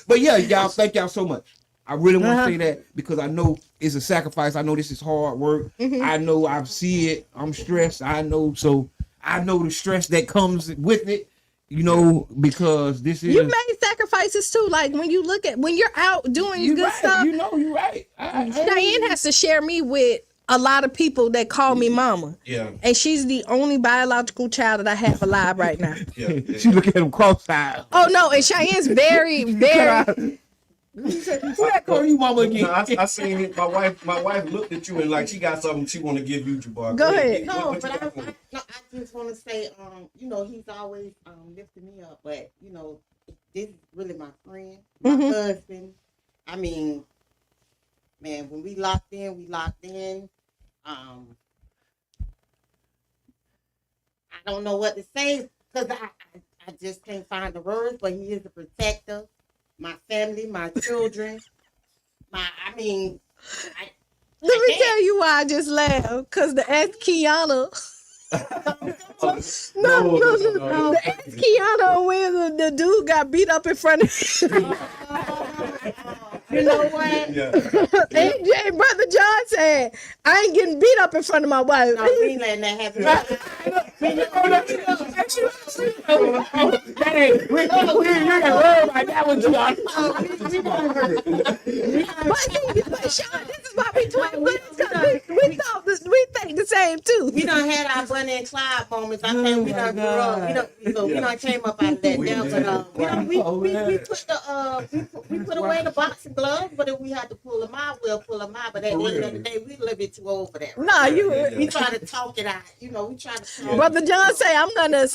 But yeah, y'all, thank y'all so much. I really want to say that, because I know it's a sacrifice. I know this is hard work. I know I see it. I'm stressed. I know the stress that comes with it. You know, because this is. You made sacrifices too. Like when you're out doing good stuff. You know, you're right. Cheyenne has to share me with a lot of people that call me mama. Yeah. And she's the only biological child that I have alive right now. Yeah. She look at him cross-eyed. Oh no, and Cheyenne's very, very. Who that call you mama again? No, I seen it. My wife looked at you and like she got something she want to give you, Jabbar. Go ahead. No, What but you got for me? I just want to say, you know, he's always lifting me up, but you know, this is really my friend, my husband. I mean, man, when we locked in, we locked in. I don't know what to say, because I just can't find the words, but he is a protector. My family, my children, Let me tell you why I just laughed. Because the ex Qiana. No. The ex Qiana, when the dude got beat up in front of him. you know what? Yeah. And Brother John said, I ain't getting beat up in front of my wife. No, we ain't letting that happen. But Sean, this is why we twin brothers, because we think the same too. We done had our Bonnie and Clyde moments. I think we done grew up. We done came up out of that down, but we put away the boxing gloves. But if we had to pull them out, we'll pull them out. But at the end of the day, we a little bit too old for that. Nah, We try to talk it out. You know, we try to talk. Brother John say, I'm gonna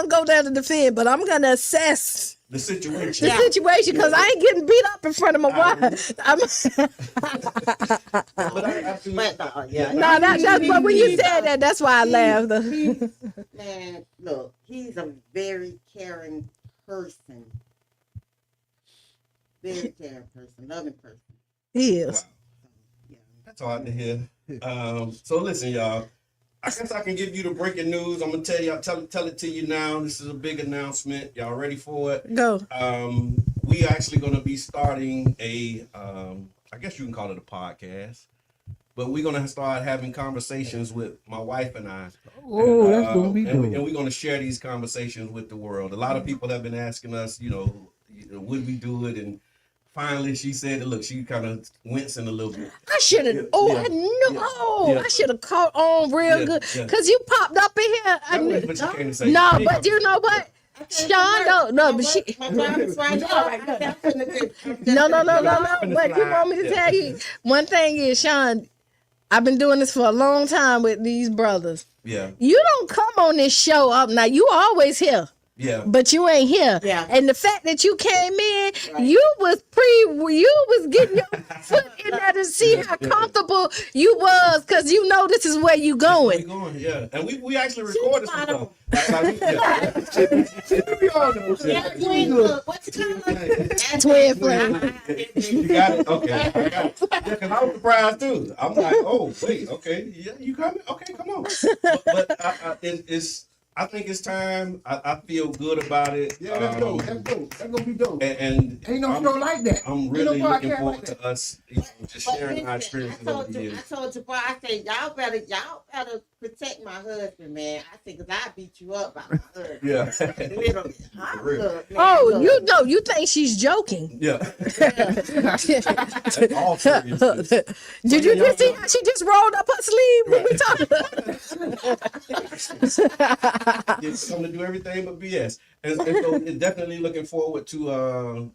go down to defend, but I'm gonna assess The situation. the situation, because I ain't getting beat up in front of my wife. But when you said that, that's why I laughed. Man, look, he's a very caring person. Very caring person, loving person. He is. Yeah. That's hard to hear. So listen, y'all. I guess I can give you the breaking news. I'm gonna tell y'all, tell it to you now. This is a big announcement. Y'all ready for it? Go. We actually gonna be starting a, I guess you can call it a podcast, but we're gonna start having conversations with my wife and I. Oh, that's gonna be and dope. we're gonna share these conversations with the world. A lot of people have been asking us, would we do it? And finally, she said, "Look, she kind of wincing a little bit." I should have. Oh, Yeah. I knew. Yeah. Oh, Yeah. I should have caught on real Yeah. good Yeah. because you popped up in here. I That knew. was what you came to say. No, You but ain't you know what? Sean, no, but she. My job is right now. No. But you want me to tell you one thing is, Sean, I've been doing this for a long time with these brothers. Yeah. You don't come on this show up now. You always here. Yeah. But you ain't here. Yeah. And the fact that you came in, you was getting your foot in there to see how comfortable you was, because you know this is where you going. We going, yeah. And we actually recorded some stuff. We all know. What's coming? Twin flame. You got it? Okay. I got it. Yeah, because I was surprised too. I'm like, oh, wait, okay. Yeah, you coming? Okay, come on. But I think it's time. I feel good about it. Yeah, that's dope. That's dope. That's gonna be dope. And Ain't no show like that. I'm really looking forward to us just sharing our experiences over the years. I told you, boy, I said, y'all better protect my husband, man. I said, because I beat you up by my husband. Yeah. Literally. You think she's joking? Yeah. All serious. Did you just see how she just rolled up her sleeve when we talking? It's something to do everything but BS, and so it's definitely looking forward to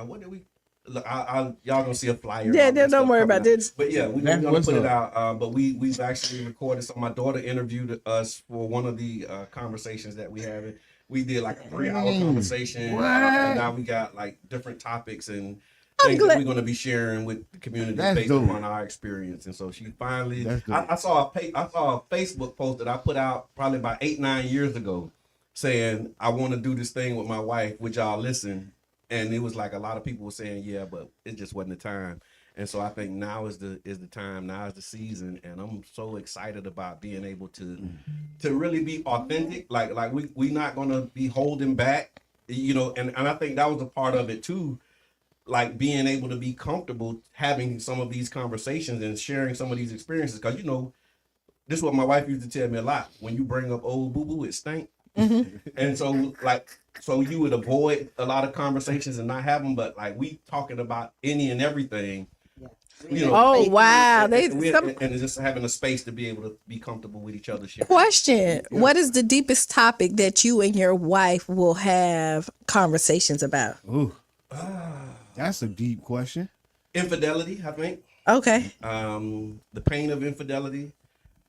what did we? Look, y'all gonna see a flyer. Yeah, don't worry about this. But yeah, we're gonna put it out. But we've actually recorded. So my daughter interviewed us for one of the conversations that we had. We did like a 3-hour conversation. And now we got like different topics and things that we're going to be sharing with the community based upon our experience. And so she finally, I saw a Facebook post that I put out probably about 8-9 years ago saying, I want to do this thing with my wife. Would y'all listen? And it was like a lot of people were saying, yeah, but it just wasn't the time. And so I think now is the time, now is the season, and I'm so excited about being able to really be authentic. Like we not gonna be holding back, and I think that was a part of it too. Like being able to be comfortable having some of these conversations and sharing some of these experiences. Because this is what my wife used to tell me a lot. When you bring up old boo-boo, it stink. And so you would avoid a lot of conversations and not have them, but like we talking about any and everything. Oh wow! And it's just having a space to be able to be comfortable with each other. Question: what is the deepest topic that you and your wife will have conversations about? Ooh, that's a deep question. Infidelity, I think. Okay. The pain of infidelity.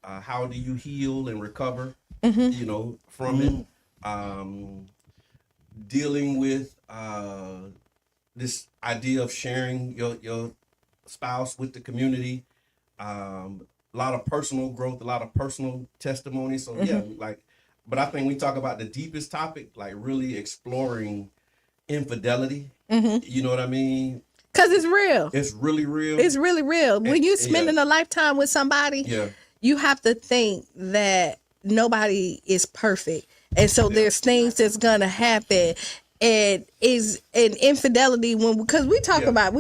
How do you heal and recover? From it. Dealing with this idea of sharing your spouse with the community, a lot of personal growth, a lot of personal testimony. So but I think we talk about the deepest topic, like really exploring infidelity. You know what I mean? Because it's real. It's really real. It's really real. When you're spending a lifetime with somebody, you have to think that nobody is perfect. And so there's things that's gonna happen. And infidelity because we talk about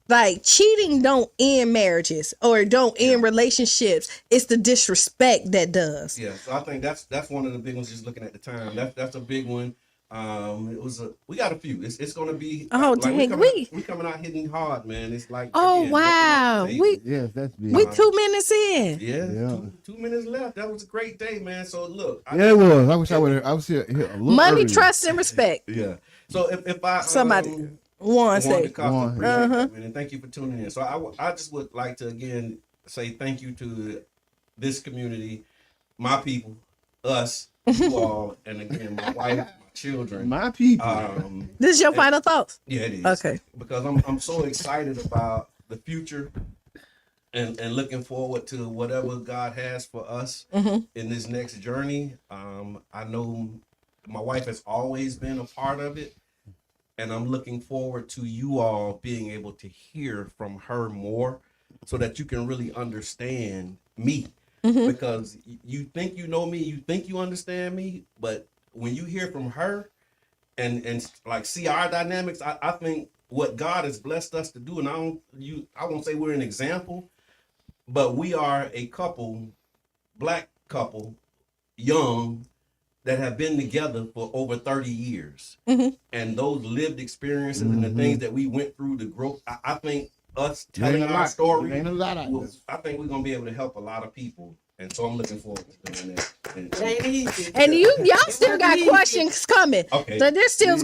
like cheating don't end marriages or don't end relationships. It's the disrespect that does. Yeah, so I think that's one of the big ones. Just looking at the time, that's a big one. We got a few. It's gonna be. We coming out hitting hard, man. It's like wow, we 2 minutes in. Yeah. 2 minutes left. That was a great day, man. So look, it was. I wish I was here a little money, earlier. trust, and respect. Yeah. So if I somebody. Appreciate that, man, and thank you for tuning in. So I just would like to again say thank you to this community, my people, us, you all, and again my wife, my children, my people. This is your final thoughts? Yeah, it is. Okay. Because I'm so excited about the future and looking forward to whatever God has for us in this next journey. I know my wife has always been a part of it. And I'm looking forward to you all being able to hear from her more so that you can really understand me. Because you think you know me, you think you understand me, but when you hear from her and like see our dynamics, I think what God has blessed us to do, and I won't say we're an example, but we are a couple, black couple, young, that have been together for over 30 years. And those lived experiences and the things that we went through, the growth, I think us telling our story, I think we're going to be able to help a lot of people. And so I'm looking forward to doing that. And y'all still got questions coming. Okay. So there's still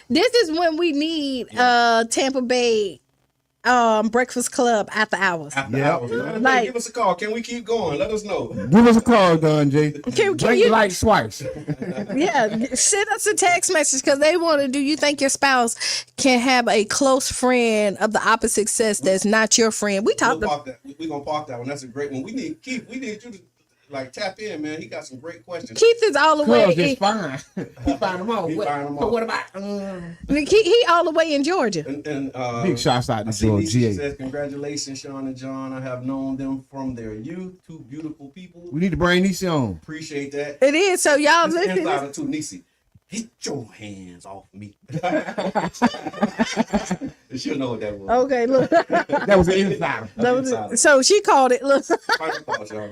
this is when we need Tampa Bay Breakfast Club after hours. Like, give us a call. Can we keep going? Let us know. Give us a call, Don J. Can Blink you light twice. send us a text message because they want to. Do you think your spouse can have a close friend of the opposite sex that's not your friend? We talked about that. We're gonna park that one. That's a great one. We need Keith. We need you to like tap in, man. He got some great questions. Keith is all the way. It's fine. He find them all. So what about? He all the way in Georgia. And big shouts out to Georgia. She says, "Congratulations, Sean and John. I have known them from their youth. Two beautiful people. We need to bring Niecy on. Appreciate that. It is. So y'all listen. Insider to Niecy. Get your hands off me." She'll know what that was. Okay, look. That was an insider. So she called it. Look. Final thoughts, y'all.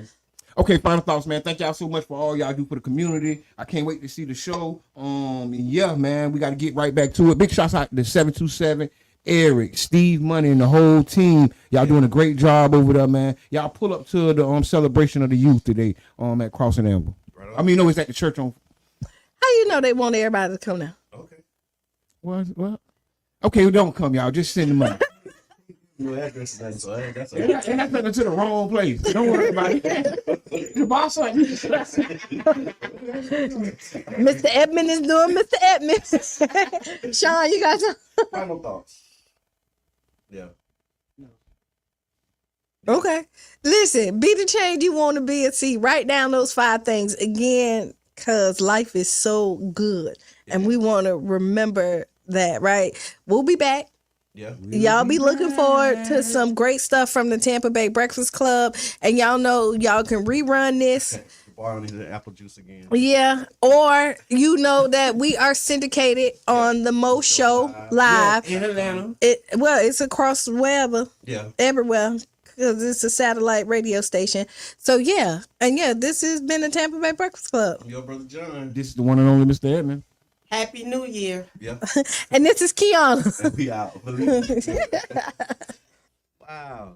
Okay, final thoughts, man. Thank y'all so much for all y'all do for the community. I can't wait to see the show. Yeah, man, we got to get right back to it. Big shouts out to 727, Eric, Steve Money, and the whole team. Y'all doing a great job over there, man. Y'all pull up to the celebration of the youth today at Crossing Amber. Right on. It's at the church on. How you know they want everybody to come now? Okay. Well. Okay, don't come, y'all. Just send the money. That's that's nothing to the wrong place. Don't worry about it. The boss like Mr. Edmond is doing Mr. Edmond. Sean, you got some final thoughts? Yeah. Okay. Listen, be the change you want to be and see. Write down those 5 things again, because life is so good. And we want to remember that, right? We'll be back. Yeah. Y'all be looking forward to some great stuff from the Tampa Bay Breakfast Club. And y'all know y'all can rerun this. Borrowing the apple juice again. Yeah. Or you know that we are syndicated on the Mo Show Live. In Atlanta. It's across wherever. Yeah. Everywhere. Because it's a satellite radio station. So yeah. And yeah, this has been the Tampa Bay Breakfast Club. I'm your brother John. This is the one and only Mr. Edmond. Happy New Year. Yeah. And this is Qiana. And we out. Believe me. Wow.